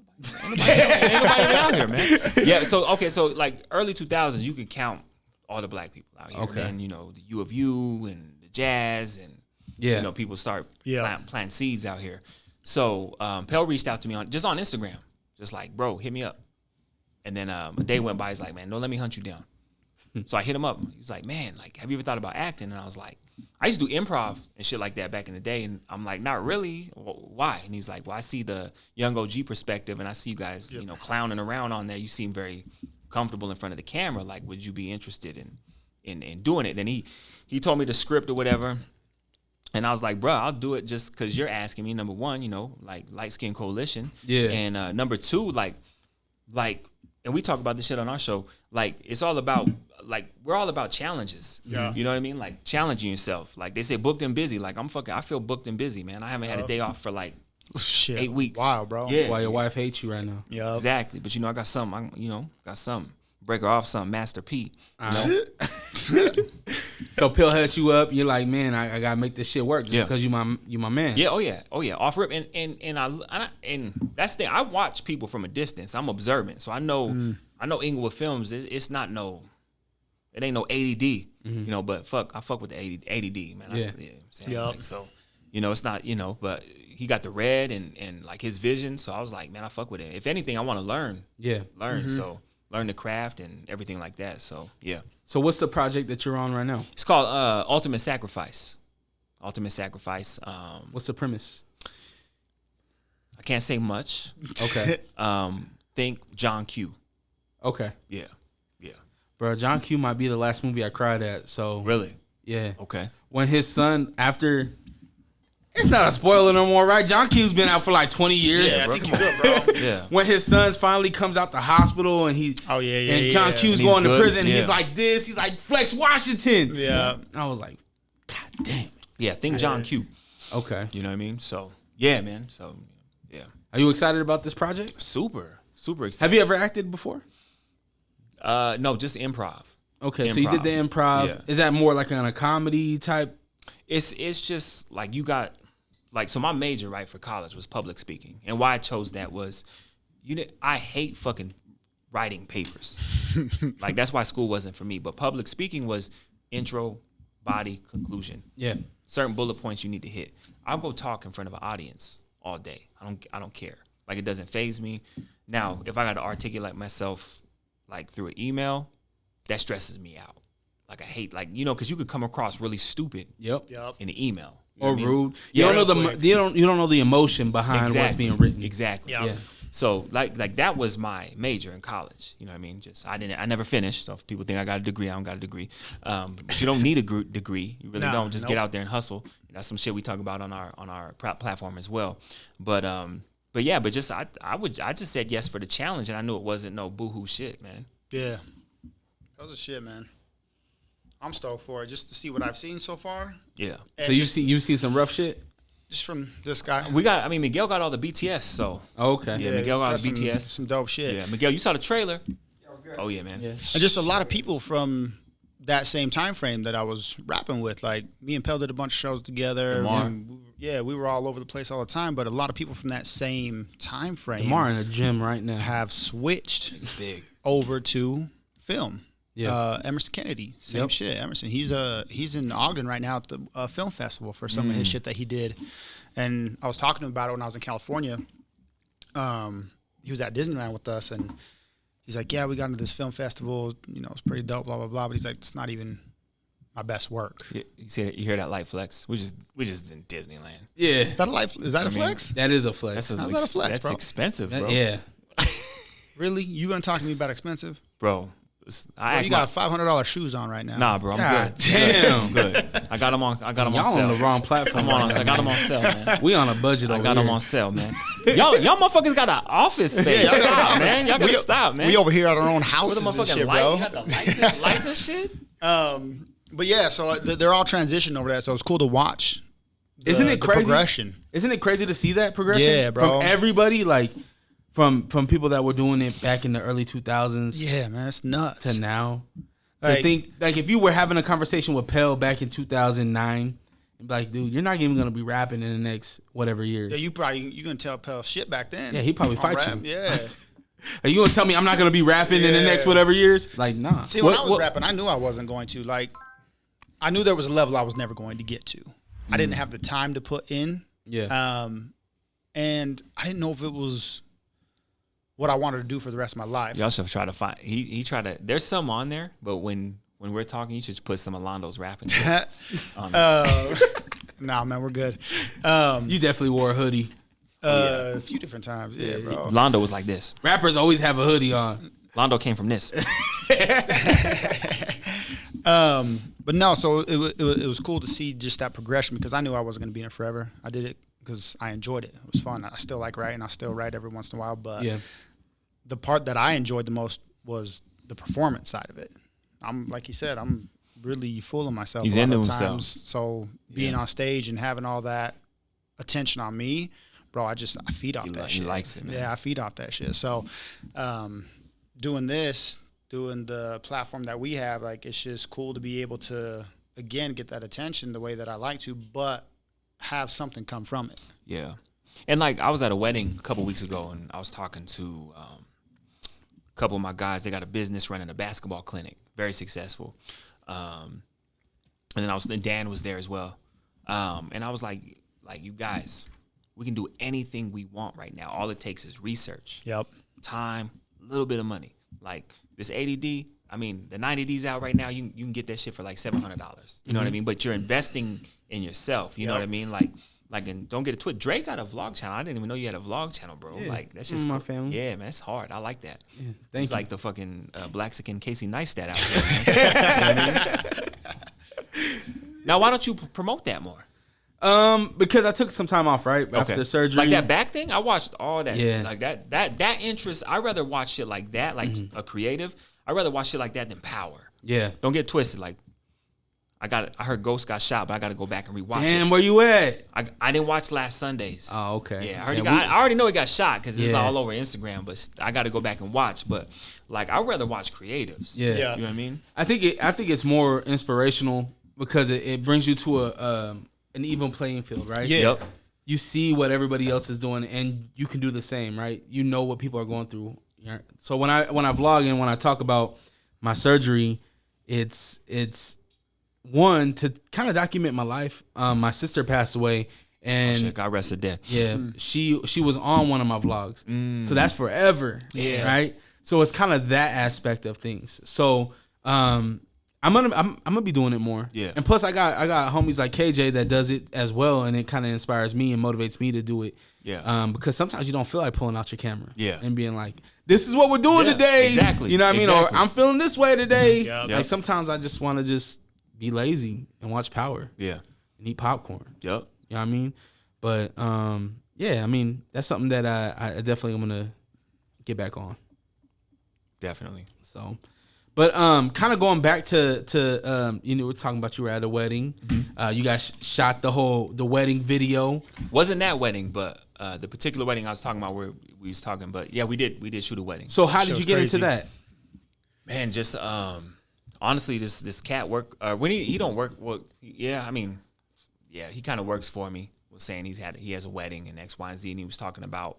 nobody even out here, man. Yeah, so like early 2000s, you could count all the black people out here. Okay. And then, you know, the U of U and the Jazz and, Yeah. you know, people start Yeah. planting seeds out here. So Pell reached out to me on Instagram, just like, bro, hit me up. And then a day went by. He's like, man, don't let me hunt you down. So I hit him up. He's like, man, like, have you ever thought about acting? And I was like, I used to do improv and shit like that back in the day. And I'm like, not really. Well, why? And he's like, well, I see the young OG perspective, and I see you guys, you know, clowning around on there. You seem very comfortable in front of the camera. Like, would you be interested in doing it? And he told me the script or whatever. And I was like, bro, I'll do it just because you're asking me. Number one, you know, like Light Skin Coalition. Yeah. And number two, like, and we talk about this shit on our show. Like, it's all about, like, we're all about challenges. Yeah. You know what I mean? Like, challenging yourself. Like, they say booked and busy. Like, I feel booked and busy, man. I haven't had a day off for like Shit. 8 weeks. Wow, bro. Yeah. That's why your wife hates you right now. Yeah. Exactly. But, you know, I got something. Got something. Break her off something. Master P. You know? So Pill hit you up. You're like, man, I gotta make this shit work just because you my man. Yeah, oh yeah, off rip, and that's the thing. I watch people from a distance. I'm observant, so I know Inglewood Films. It ain't no ADD, you know. But I fuck with the ADD, man. I'm saying, Yup. like, so, you know, it's not, you know, but he got the red and like his vision. So I was like, man, I fuck with it. If anything, I want to learn. Yeah. So learn the craft and everything like that. So yeah. So what's the project that you're on right now? It's called Ultimate Sacrifice. Ultimate Sacrifice. What's the premise? I can't say much. Okay. Think John Q. Okay. Yeah. Bro, John Q might be the last movie I cried at. So Really? yeah. Okay. When his son, after, it's not a spoiler no more, right? John Q's been out for like 20 years. Yeah, I think you good, bro. Yeah. When his son finally comes out the hospital and Oh, yeah. and John Q's And he's going to good. prison, Yeah. he's like this, he's like Flex Washington. Yeah. I was like, God damn. Yeah. Think John Q. Okay. You know what I mean? So yeah, man. So yeah. Are you excited about this project? Super excited. Have you ever acted before? No, just improv. Okay, so you did the improv. Yeah. Is that more like on a comedy type? It's just like you got like, so my major, right, for college was public speaking. And why I chose that was I hate fucking writing papers. Like, that's why school wasn't for me. But public speaking was intro, body, conclusion. Yeah. Certain bullet points you need to hit. I'll go talk in front of an audience all day. I don't care. Like, it doesn't faze me. Now, if I got to articulate myself like through an email, that stresses me out. Like, I hate, like, you know, because you could come across really stupid Yep. in the email. You know Or what I mean? rude. You Yeah, don't know real quick. you don't know the emotion behind what's being written. Exactly. Yeah. So like that was my major in college. You know what I mean? I never finished. So if people think I got a degree, I don't got a degree. But you don't need a degree. You really No, don't. Just get out there and hustle. That's some shit we talk about on our platform as well. But But yeah, but just I just said yes for the challenge, and I knew it wasn't no boohoo shit, man. Yeah. That was a shit, man. I'm stoked for it just to see what I've seen so far. Yeah. So you've seen some rough shit? Just from this guy. Miguel got all the BTS, so. Oh, okay. Yeah, Miguel got all the BTS. Some dope shit. Yeah, Miguel, you saw the trailer. Oh, yeah, man. Yeah. And just a lot of people from that same time frame that I was rapping with. Like, me and Pell did a bunch of shows together. DeMar. We were all over the place all the time. But a lot of people from that same time frame DeMar in a gym right now. have switched Big. over to film. Yeah. Emerson Kennedy, same shit. Emerson, he's in Ogden right now at the film festival for some of his shit that he did. And I was talking to him about it when I was in California. He was at Disneyland with us, and he's like, "Yeah, we got into this film festival. You know, it's pretty dope, blah blah blah." But he's like, "It's not even my best work." You hear that light flex? We just in Disneyland. Yeah. Is that a life? Is that a flex? That is a flex. That's How's that a flex, that's bro? expensive, bro. Yeah. Really? You gonna talk to me about expensive? Bro. Bro, you got $500 shoes on right now. Nah, bro, I'm God good. damn. I'm good. I got them on Y'all sale. on the wrong platform. I got them on sale, man. We on a budget. I over got them here. on sale, man. Y'all motherfuckers got an office space. y'all got Stop, an man. Y'all gotta stop, man. We over here at our own With houses the and motherfucking shit, light, bro. you got the lights and shit. But yeah, so they're all transitioning over that. So it's cool to watch. Isn't it crazy? Progression. Isn't it crazy to see that progression? Yeah, bro. From everybody, like from people that were doing it back in the early 2000s Yeah, man, it's nuts. to now. To Like- think, like, if you were having a conversation with Pell back in 2009, you'd be like, dude, you're not even gonna be rapping in the next whatever years. Yeah, you gonna tell Pell shit back then. Yeah, he probably On fight rap, you. Yeah. Are you gonna tell me I'm not gonna be rapping in the next Yeah. whatever years? Like, nah. See, when I was rapping, I knew I wasn't going to. Like, I knew there was a level I was never going to get to. I didn't have the time to put in. Yeah. And I didn't know if it was what I wanted to do for the rest of my life. Y'all should try to find. He tried to. There's some on there, but when we're talking, you should put some of Londo's rapping. Tips on there. Nah, man, we're good. You definitely wore a hoodie. A few different times. Yeah, bro. Londo was like this. Rappers always have a hoodie on. Londo came from this. But no, so it was cool to see just that progression because I knew I wasn't going to be in it forever. I did it because I enjoyed it. It was fun. I still like writing. I still write every once in a while. But Yeah. the part that I enjoyed the most was the performance side of it. I'm like you said, I'm really full of myself. He's a lot into of himself. times. So being on stage and having all that attention on me, bro, I feed off that He shit. likes it, man. Yeah, I feed off that shit. So doing the platform that we have, like, it's just cool to be able to, again, get that attention the way that I like to, but have something come from it. Yeah. And like I was at a wedding a couple weeks ago, and I was talking to a couple of my guys. They got a business running a basketball clinic, very successful. And then Dan was there as well. And I was like, you guys, we can do anything we want right now. All it takes is research, Yep. time, a little bit of money. Like this ADD, I mean, the 90Ds out right now, you can get that shit for like $700. You know what I mean? But you're investing in yourself. You know what I mean? Like, and don't get it twisted. Drake got a vlog channel. I didn't even know you had a vlog channel, bro. Yeah. Like, that's just My family. Yeah, man, it's hard. I like that. Yeah, It's thank you. like the fucking Blaxican Casey Neistat out there. Man. You know what I mean? Now, why don't you promote that more? Because I took some time off, right? After surgery. Like that back thing, I watched all that. Yeah. Like that interest, I'd rather watch shit like that, like a creative. I'd rather watch shit like that than Power. Yeah. Don't get twisted. Like, I heard Ghost got shot, but I got to go back and rewatch Damn, it. where you at? I didn't watch last Sunday's. Oh, okay. Yeah, I Yeah, I already know he got shot because it's Yeah. all over Instagram, but I got to go back and watch. But like, I'd rather watch creatives. Yeah. Yeah. You know what I mean? I think it's more inspirational because it brings you to an even playing field, right? Yeah. Yep. You see what everybody else is doing, and you can do the same, right? You know what people are going through. Yeah. So when I vlog and when I talk about my surgery, it's one to kind of document my life. My sister passed away, and Shit, God rest her dead. yeah, she was on one of my vlogs, so that's forever. Yeah, right. So it's kind of that aspect of things. So I'm gonna be doing it more. Yeah. And plus I got homies like KJ that does it as well, and it kind of inspires me and motivates me to do it. Yeah. Because sometimes you don't feel like pulling out your camera. Yeah. And being like, this is what we're doing Yeah, today. exactly, You know what I mean? exactly. Or I'm feeling this way today. Yeah. Like Yep. sometimes I just want to just be lazy and watch Power Yeah. and eat popcorn. Yep. You know what I mean? But yeah, I mean, that's something that I definitely am gonna get back on. Definitely. So, but kind of going back to we're talking about you were at a wedding. You guys shot the wedding video. Wasn't that wedding, but the particular wedding I was talking about where we was talking. But yeah, we did shoot a wedding. So how did you get into that? Man, just honestly, this cat work when he don't work. Well, yeah, I mean, yeah, he kind of works for me. Was saying he has a wedding and X, Y, and Z, and he was talking about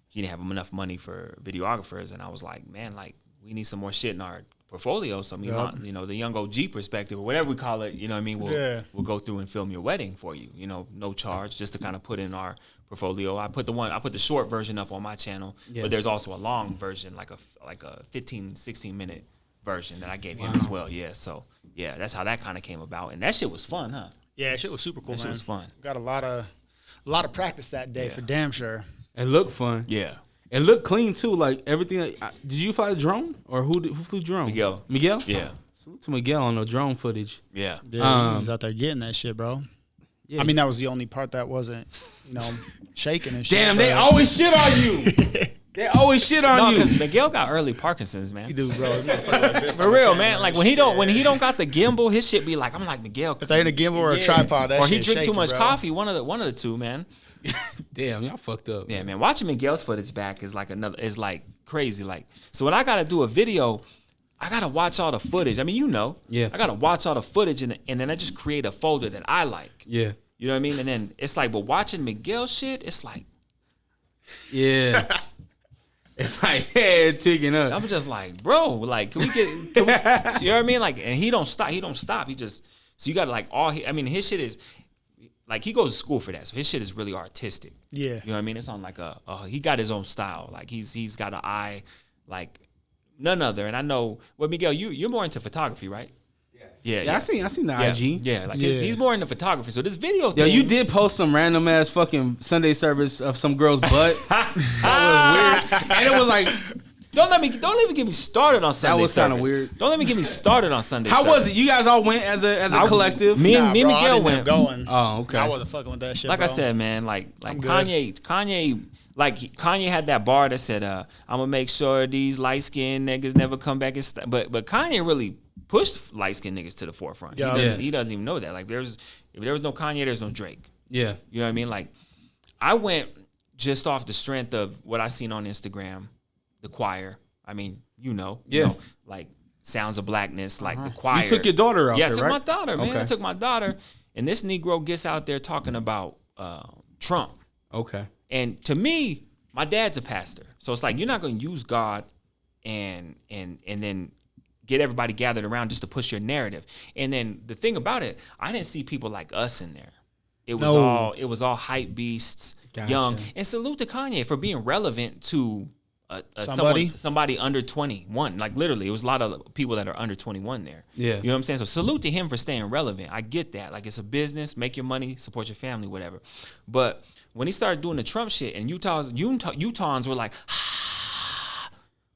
he didn't have enough money for videographers, and I was like, man, like we need some more shit in our portfolio. So I mean, the young OG perspective or whatever we call it, you know what I mean? We'll go through and film your wedding for you, no charge, just to kind of put in our portfolio. I put the short version up on my channel, but there's also a long version, like a 15, 16 minute version that I gave him as well. Yeah. So yeah, that's how that kind of came about. And that shit was fun, huh? Yeah, that shit was super cool, man. That shit was fun. Got a lot of practice that day for damn sure. It looked fun. Yeah. It looked clean too. Like everything. Did you fly the drone or who flew drone? Miguel. Miguel? Yeah. Salute to Miguel on the drone footage. Yeah. He was out there getting that shit, bro. Yeah. I mean, that was the only part that wasn't, shaking and shit. Damn, they always shit on you. They always shit on No, you. because Miguel got early Parkinson's, man. You do, bro. For real, man. Like when he don't got the gimbal, his shit be like, I'm like Miguel. If they ain't a gimbal or a tripod, that or he shit drink too shaky, much bro. coffee. One of the two, man. Damn, y'all fucked up. Yeah, man. Watching Miguel's footage back is like crazy. Like, so when I gotta do a video, I gotta watch all the footage. I mean, Yeah. I gotta watch all the footage and then I just create a folder that I like. Yeah. You know what I mean? And then it's like, but watching Miguel shit, it's like, Yeah. It's like head ticking up. I'm just like, bro, like, can we, you know what I mean? Like, and he don't stop. He just, so you got to like his shit is, like, he goes to school for that. So his shit is really artistic. Yeah. You know what I mean? It's on like he got his own style. Like he's got an eye like none other. And I know, well, Miguel, you're more into photography, right? Yeah. I seen the IG. Yeah, like he's more into photography. So this video Yo, thing. you did post some random ass fucking Sunday service of some girl's butt. That was weird. And it was like, Don't even get me started on Sunday. That was kind kinda weird. Don't let me get me started on Sunday. how service. was it? You guys all went as a collective? Me and Bro, I Miguel didn't went. end up going. Oh, okay. I wasn't fucking with that shit. Like bro. I said, man, like I'm good. Kanye had that bar that said, "I'm gonna make sure these light skinned niggas never come back." But Kanye really pushed light skinned niggas to the forefront. Yeah. He doesn't even know that. Like if there was no Kanye, there's no Drake. Yeah. You know what I mean? Like I went just off the strength of what I seen on Instagram, the choir. I mean, like Sounds of Blackness, like the choir. You took your daughter out Yeah, I there, took right? my daughter, man. Okay. I took my daughter, and this Negro gets out there talking about Trump. Okay. And to me, my dad's a pastor, so it's like you're not going to use God and then get everybody gathered around just to push your narrative. And then the thing about it, I didn't see people like us in there. It was all hype beasts, Gotcha. young. And salute to Kanye for being relevant to somebody under 21. Like literally, it was a lot of people that are under 21 there. Yeah. You know what I'm saying? So salute to him for staying relevant. I get that. Like it's a business, make your money, support your family, whatever. But when he started doing the Trump shit and Utahns were like,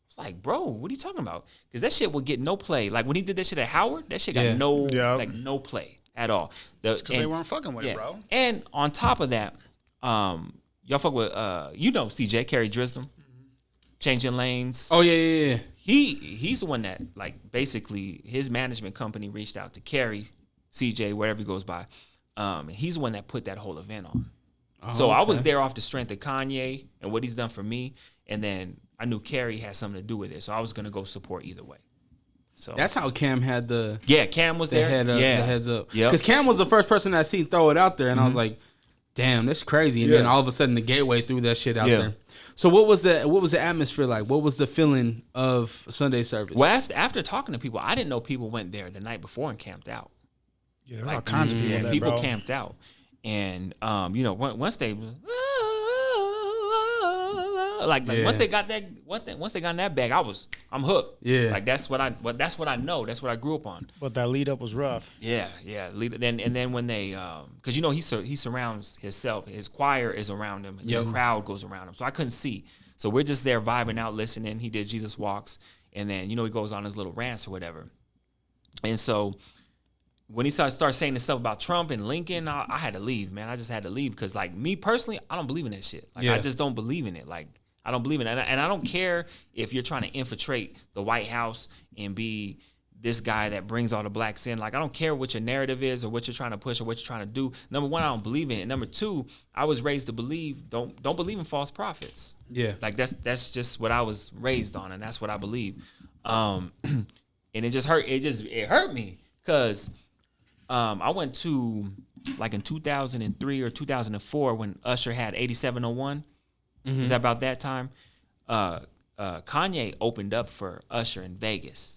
it's like, bro, what are you talking about? Because that shit would get no play. Like when he did that shit at Howard, that shit got no play at all. Because they weren't fucking with it, bro. And on top of that, y'all fuck with CJ Kerry Drisdom, Changing Lanes. Oh yeah. He's the one that like basically his management company reached out to Kerry, CJ, wherever he goes by. And he's the one that put that whole event on. So I was there off the strength of Kanye and what he's done for me, and then I knew Kerry had something to do with it, so I was gonna go support either way. So That's how Cam had Cam was there. the heads up. Yep. Because Cam was the first person I seen throw it out there, and I was like, damn, that's crazy. And then all of a sudden the Gateway threw that shit out there. So what was the atmosphere like? What was the feeling of Sunday service? Well, after talking to people, I didn't know people went there the night before and camped out. Yeah, there's all kinds of people there, people bro. camped out, and once they once they got in that bag, I'm hooked. Yeah, like that's what I know. That's what I grew up on. But that lead up was rough. Yeah. Then when they, because he surrounds himself. His choir is around him. The crowd goes around him. So I couldn't see. So we're just there vibing out, listening. He did Jesus Walks, and then he goes on his little rants or whatever. And so when he started saying this stuff about Trump and Lincoln, I had to leave, man. I just had to leave because, like, me personally, I don't believe in that shit. Like, I just don't believe in it. Like, I don't believe in it. And I don't care if you're trying to infiltrate the White House and be this guy that brings all the blacks in. Like, I don't care what your narrative is or what you're trying to push or what you're trying to do. Number one, I don't believe in it. Number two, I was raised to believe, don't believe in false prophets. Yeah. Like, that's just what I was raised on, and that's what I believe. And it just hurt. It hurt me because I went to, like, in 2003 or 2004 when Usher had 8701. It was about that time. Kanye opened up for Usher in Vegas.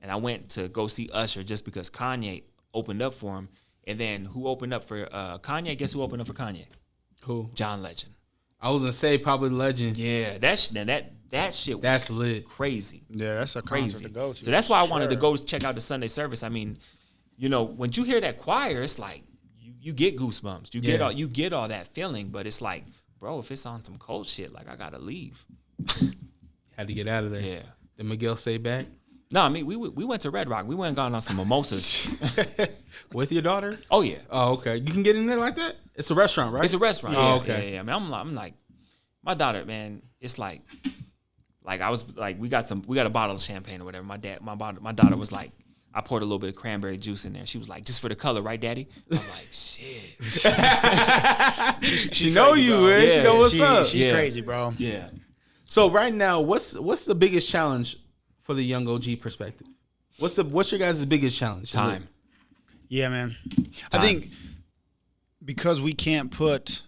And I went to go see Usher just because Kanye opened up for him. And then who opened up for Kanye? Guess who opened up for Kanye? Who? John Legend. I was gonna say probably Legend. Yeah, that shit was That's lit. crazy. Yeah, that's a Crazy. concert to go to. So that's why I wanted to go check out the Sunday service. I mean, you know, when you hear that choir, it's like you get goosebumps. You get all that feeling, but it's like, bro, if it's on some cold shit, like, I gotta leave. Had to get out of there. Yeah. Did Miguel stay back No, I mean, we went to Red Rock. We went and got on some mimosas. with your daughter? Oh, yeah. Oh, okay. You can get in there like that? It's a restaurant, right? It's a restaurant. Oh, Yeah, okay. Yeah. I mean, I'm like, my daughter, man, it's like I was like, we got a bottle of champagne or whatever. My daughter was like, I poured a little bit of cranberry juice in there. She was like, just for the color, right, Daddy? I was like, shit. She know you, man. Yeah, she know what's up. She's crazy, bro. Yeah. So right now, what's the biggest challenge for the young OG perspective? What's your guys' biggest challenge? Is Time. Yeah, man. I think because we can't put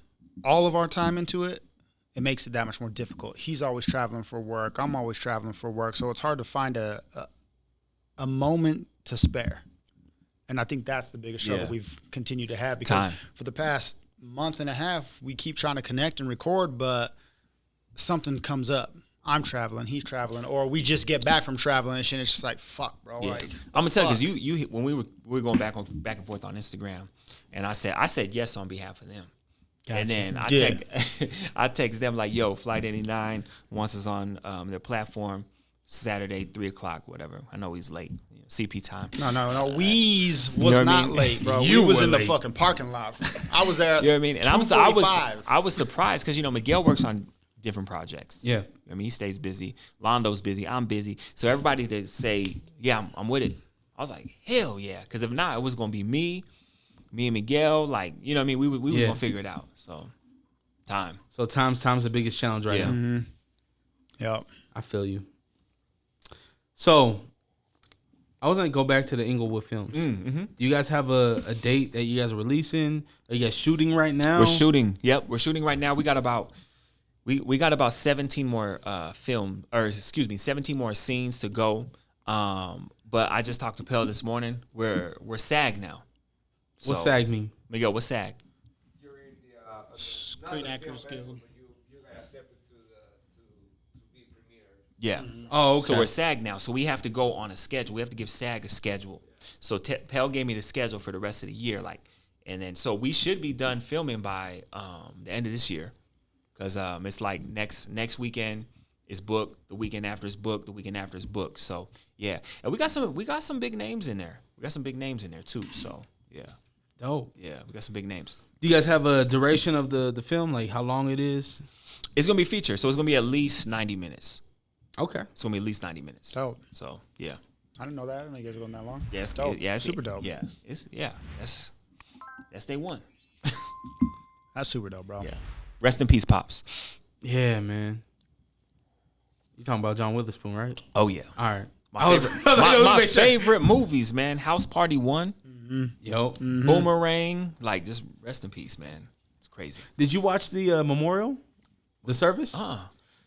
all of our time into it, it makes it that much more difficult. He's always traveling for work. I'm always traveling for work. So it's hard to find a moment to spare. And I think that's the biggest struggle we've continued to have because for the past month and a half, we keep trying to connect and record, but something comes up. I'm traveling, he's traveling, or we just get back from traveling and shit. It's just like, fuck, bro. Yeah. Like, I'm gonna tell you, because you when we were going back and forth on Instagram, and I said yes on behalf of them. Gotcha. And then I text them like, yo, Flight 89 wants us on their platform Saturday, 3:00, whatever. I know he's late. CP time. No. Weeze was not late, bro. You we was were in the late. fucking parking lot. I was there. You know what I mean? And I was surprised because, you know, Miguel works on different projects. Yeah. I mean, he stays busy. Londo's busy. I'm busy. So everybody to say, yeah, I'm with it. I was like, hell yeah. Because if not, it was going to be me and Miguel. Like, you know what I mean? We was going to figure it out. So, time. So time's the biggest challenge right now. Mm-hmm. Yep. I feel you. So, I was going to go back to the Inglewood films. Mm-hmm. Do you guys have a date that you guys are releasing? Are you guys shooting right now? We're shooting. Yep, we're shooting right now. We got about 17 more 17 more scenes to go. But I just talked to Pell this morning. We're SAG now. What's So, SAG mean? Miguel, what's SAG? You're in the Screen Actors Guild. You got accepted to be premiered. Yeah. Oh, okay. So we're SAG now. So we have to go on a schedule. We have to give SAG a schedule. So Pell gave me the schedule for the rest of the year. And then so we should be done filming by the end of this year. Because it's like next weekend is booked, the weekend after is booked, the weekend after is booked. So yeah. And we got some big names in there. We got some big names in there too. So yeah. Dope. Yeah, we got some big names. Do you guys have a duration of the film? Like how long it is? It's gonna be a feature, so it's gonna be at least 90 minutes. Okay. It's gonna be at least 90 minutes. Dope. So yeah. I didn't know that. I didn't know you guys were going that long. Yeah, it's dope. Yeah, it's super dope. Yeah. That's day one. That's super dope, bro. Yeah. Rest in peace, Pops. Yeah, man. You talking about John Witherspoon, right? Oh yeah. All right. My favorite movies, man. House Party 1. Yo. Boomerang. Like, just rest in peace, man. It's crazy. Did you watch the memorial? The service?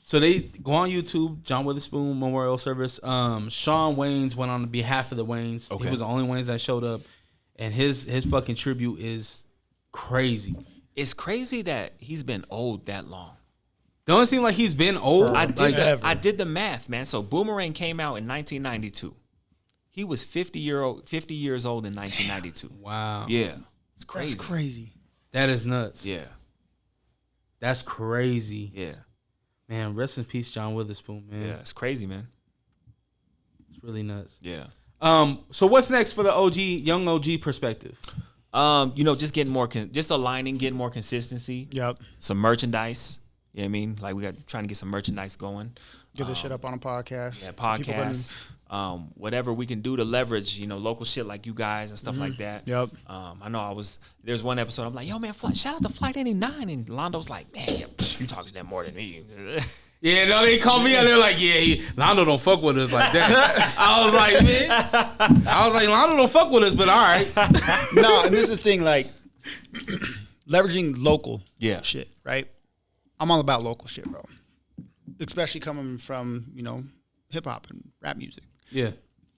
So they go on YouTube, John Witherspoon Memorial Service. Shawn Wayans went on behalf of the Wayans. Okay. He was the only Wayans that showed up. And his fucking tribute is crazy. It's crazy that he's been old that long. Don't it seem like he's been old? I Forever. did the math, man. So Boomerang came out in 1992. He was 50 years old in 1992. Wow. Yeah. It's crazy. That's crazy. That is nuts. Yeah. That's crazy. Yeah. Man, rest in peace, John Witherspoon, man. Yeah. It's crazy, man. It's really nuts. Yeah. So what's next for the young OG perspective? Just getting more, just aligning, getting more consistency. Yep. Some merchandise. You know what I mean? Like we got trying to get some merchandise going. Get this shit up on a podcast. Yeah, podcasts. Whatever we can do to leverage, local shit like you guys and stuff like that. Yep. I know there's one episode I'm like, yo man, shout out to Flight 89, and Londo's like, man, you talking to them more than me. Yeah, no, they called me out there like, yeah, Londo don't fuck with us like that. I was like, man, Londo don't fuck with us, but all right. No, and this is the thing, like, leveraging local shit, right? I'm all about local shit, bro. Especially coming from, hip hop and rap music. Yeah.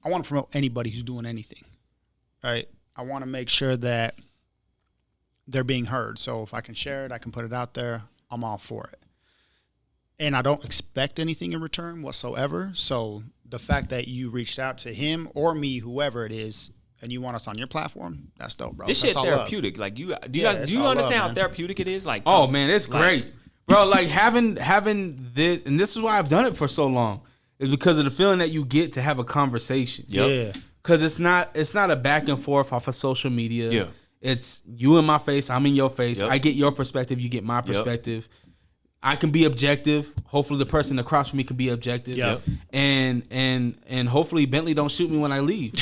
I want to promote anybody who's doing anything, right? I want to make sure that they're being heard. So if I can share it, I can put it out there, I'm all for it. And I don't expect anything in return whatsoever. So the fact that you reached out to him or me, whoever it is, and you want us on your platform, that's dope, bro. This that's shit therapeutic. Like do you understand how therapeutic it is? Like, oh man, it's great, bro. Like having this, and this is why I've done it for so long, is because of the feeling that you get to have a conversation. Yep. Yeah. Because it's not a back and forth off of social media. Yeah. It's you in my face, I'm in your face. Yep. I get your perspective, you get my perspective. Yep. I can be objective. Hopefully the person across from me can be objective. Yep. And hopefully Bentley don't shoot me when I leave.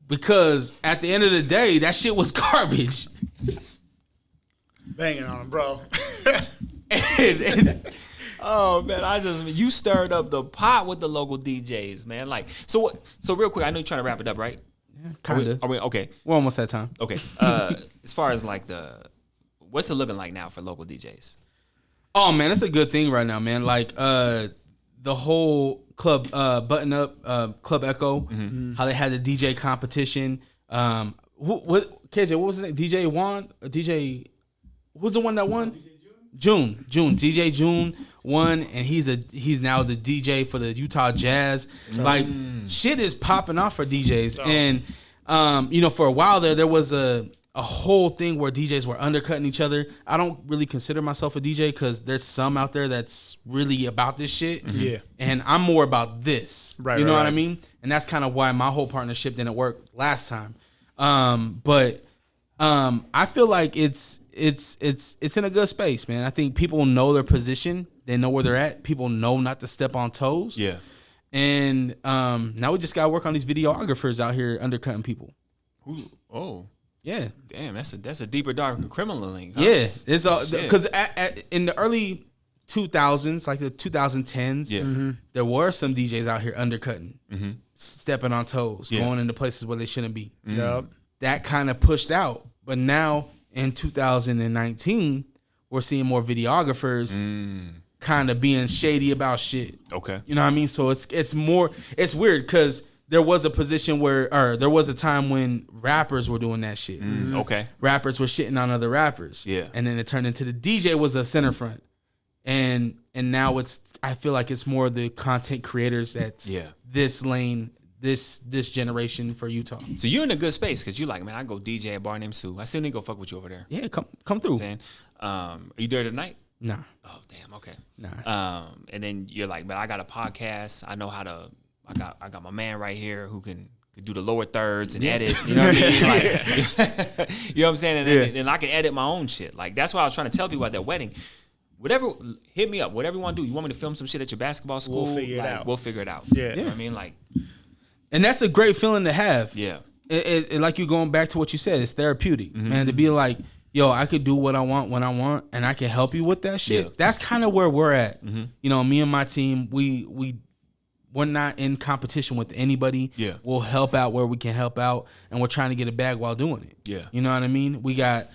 Because at the end of the day, that shit was garbage. Banging on him, bro. Oh man, you stirred up the pot with the local DJs, man. Like, so real quick, I know you're trying to wrap it up, right? Yeah, kind of. Are we okay? We're almost at time. Okay. As far as like what's it looking like now for local DJs? Oh man, it's a good thing right now, man. Like the whole club Button Up, Club Echo, how they had the DJ competition. KJ, what was his name? DJ Juan? DJ, who's the one that won? June. DJ June won, and he's now the DJ for the Utah Jazz. Like shit is popping off for DJs, and for a while there was a whole thing where DJs were undercutting each other. I don't really consider myself a DJ because there's some out there that's really about this shit. Mm-hmm. Yeah. And I'm more about this. Right. You know what I mean? And that's kind of why my whole partnership didn't work last time. But I feel like it's in a good space, man. I think people know their position. They know where they're at. People know not to step on toes. Yeah. And now we just got to work on these videographers out here undercutting people. Oh. Yeah. Damn, that's a deeper, darker criminal link. Huh? Yeah. It's because in the early 2000s, like the 2010s, there were some DJs out here undercutting, stepping on toes, going into places where they shouldn't be. Yep. That kind of pushed out. But now in 2019, we're seeing more videographers kind of being shady about shit. Okay. You know what I mean? So it's weird because there was a position there was a time when rappers were doing that shit. Okay. Rappers were shitting on other rappers. Yeah. And then it turned into the DJ was a center front. And now I feel like it's more the content creators that's this lane, this generation for Utah. So you're in a good space because you like, man, I go DJ at Bar Named Sue. I still need to go fuck with you over there. Yeah, come through. Are you there tonight? Nah. Oh damn. Okay. Nah. And then you're like, but I got a podcast. I know how to. I got my man right here who can do the lower thirds and edit. You know what I mean? Like, you know what I'm saying? And then I can edit my own shit. Like that's why I was trying to tell people at that wedding. Whatever, hit me up. Whatever you want to do. You want me to film some shit at your basketball school? We'll figure it out. We'll figure it out. Yeah. You know what I mean? Like, and that's a great feeling to have. Yeah. It like you going back to what you said. It's therapeutic, man. To be like, yo, I could do what I want when I want, and I can help you with that shit. Yeah. That's kind of where we're at. You know, me and my team, we're not in competition with anybody. Yeah. We'll help out where we can help out, and we're trying to get a bag while doing it. Yeah. You know what I mean? We got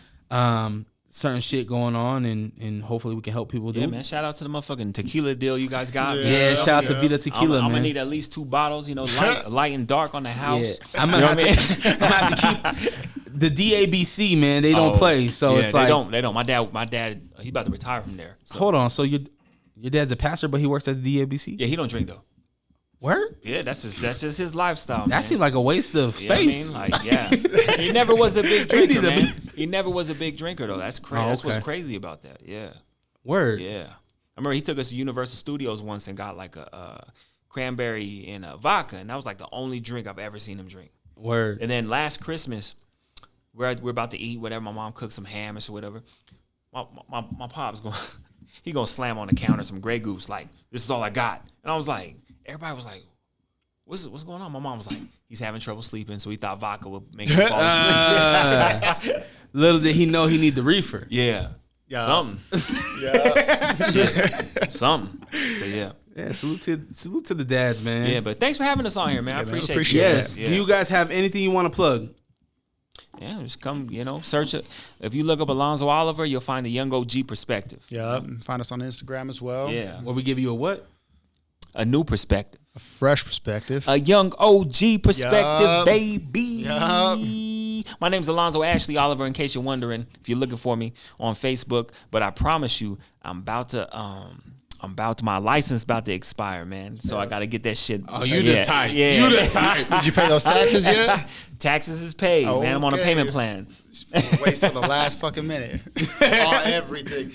certain shit going on, and hopefully we can help people do. Yeah, man. Shout out to the motketing tequila deal you guys got. Yeah, shout out to VIDA Tequila, man. I'm gonna need at least 2 bottles, light and dark on the house. Yeah. I'm gonna have to keep the DABC, man. They don't play, so it's like they don't. My dad, he about to retire from there. So. Hold on, so your dad's a pastor, but he works at the DABC? Yeah, he don't drink though. Word? Yeah, that's just his lifestyle. That seemed like a waste of space. You know what I mean? Like, he never was a big drinker, man. He never was a big drinker though. That's crazy. That's what's crazy about that. Yeah. Word. Yeah. I remember he took us to Universal Studios once and got like cranberry and vodka, and that was like the only drink I've ever seen him drink. Word. And then last Christmas, we're about to eat whatever. My mom cooked some ham or whatever. My pop's gonna slam on the counter some Grey Goose, like, this is all I got. And I was like, everybody was like, what's going on? My mom was like, he's having trouble sleeping, so he thought vodka would make him fall asleep. Little did he know he need the reefer. Yeah. Something. Yeah. Shit. Something. So yeah. Yeah, salute to the dads, man. Yeah, but thanks for having us on here, man. I appreciate you. Yes. Yeah. Do you guys have anything you want to plug? Yeah, just come, search it. If you look up Lonzo Oliver, you'll find the Young OG perspective. Yeah. Find us on Instagram as well. Yeah. Where we give you a what? A new perspective. A fresh perspective. A young OG perspective, Yup. baby. Yup. My name's Alonzo Ashley Oliver, in case you're wondering, if you're looking for me on Facebook. But I promise you, my license about to expire, man. So I got to get that shit. Oh, you the type. Yeah. You the type. Did you pay those taxes yet? Taxes is paid, man. I'm on a Okay. payment plan. Wait till the last fucking minute. On everything.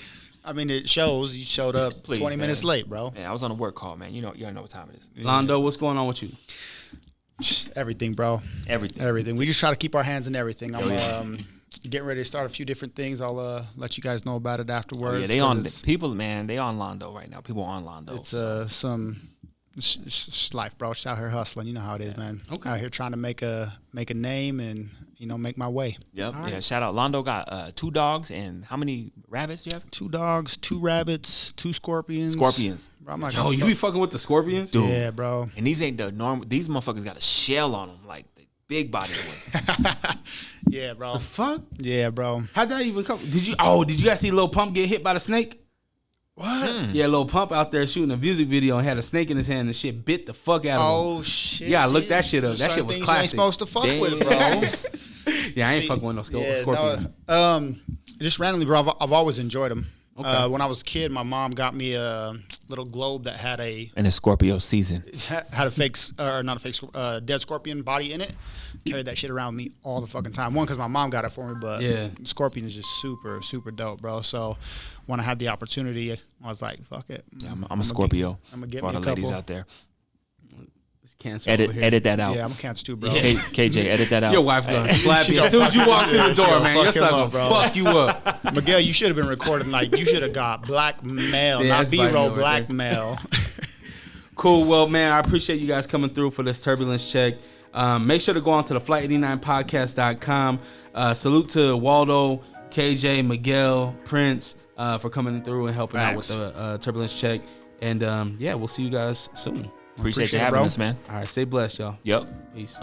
I mean, it shows. You showed up Please, 20 minutes man. late, bro. Yeah, I was on a work call, man. You know what time it is. Londo, what's going on with you? Everything, bro. Everything. We just try to keep our hands in everything. I'm yeah. getting ready to start a few different things. I'll let you guys know about it afterwards. Yeah, they on 'cause people, man. They on Londo right now. People on Londo. it's some it's life, bro. Just out here hustling. You know how it is, man. Okay. Out here trying to make a name and make my way. Yep. All right. Yeah. Shout out. Londo got 2 dogs and how many rabbits do you have? 2 dogs, 2 rabbits, 2 scorpions. Scorpions. Bro, I'm like, Yo, you be fucking with the scorpions? Dude. yeah, bro. And these ain't the normal. These motherfuckers got a shell on them, like the big body ones. Yeah, bro. The fuck? Yeah, bro. How'd that even come? Did you guys see Lil Pump get hit by the snake? What? Yeah, Lil Pump out there shooting a music video and had a snake in his hand and shit bit the fuck out of him. Oh shit! Yeah, look that shit up. That shit was things classic. You ain't supposed to fuck Damn. with, bro. Yeah, I ain't See, fucking with no Yeah, scorpions. no, just randomly, bro. I've always enjoyed them. Okay. When I was a kid, my mom got me a little globe that had a And it's Scorpio season. dead scorpion body in it. Carried that shit around with me all the fucking time. One, because my mom got it for me, but Yeah. scorpion is just super, super dope, bro. So when I had the opportunity, I was like, fuck it. Yeah, I'm a Scorpio. I'm gonna get for all me the a ladies couple. out there. It's cancer over here. Edit that out. Yeah, I'm a cancer too, bro. KJ, edit that out. Your wife gonna slap you as soon as you walk through the She door, gonna man. Your fuck him son up, gonna bro. fuck you up. Miguel, you should have been recording. Like, you should have got blackmail, Yeah, not that's biting B-roll, over there. blackmail. Cool. Well, man, I appreciate you guys coming through for this turbulence check. Make sure to go on to the flight89podcast.com. Salute to Waldo, KJ, Miguel, Prince for coming through and helping out with the turbulence check. And yeah, we'll see you guys soon. Appreciate you it, having bro. us, man. All right, stay blessed, y'all. Yep. Peace.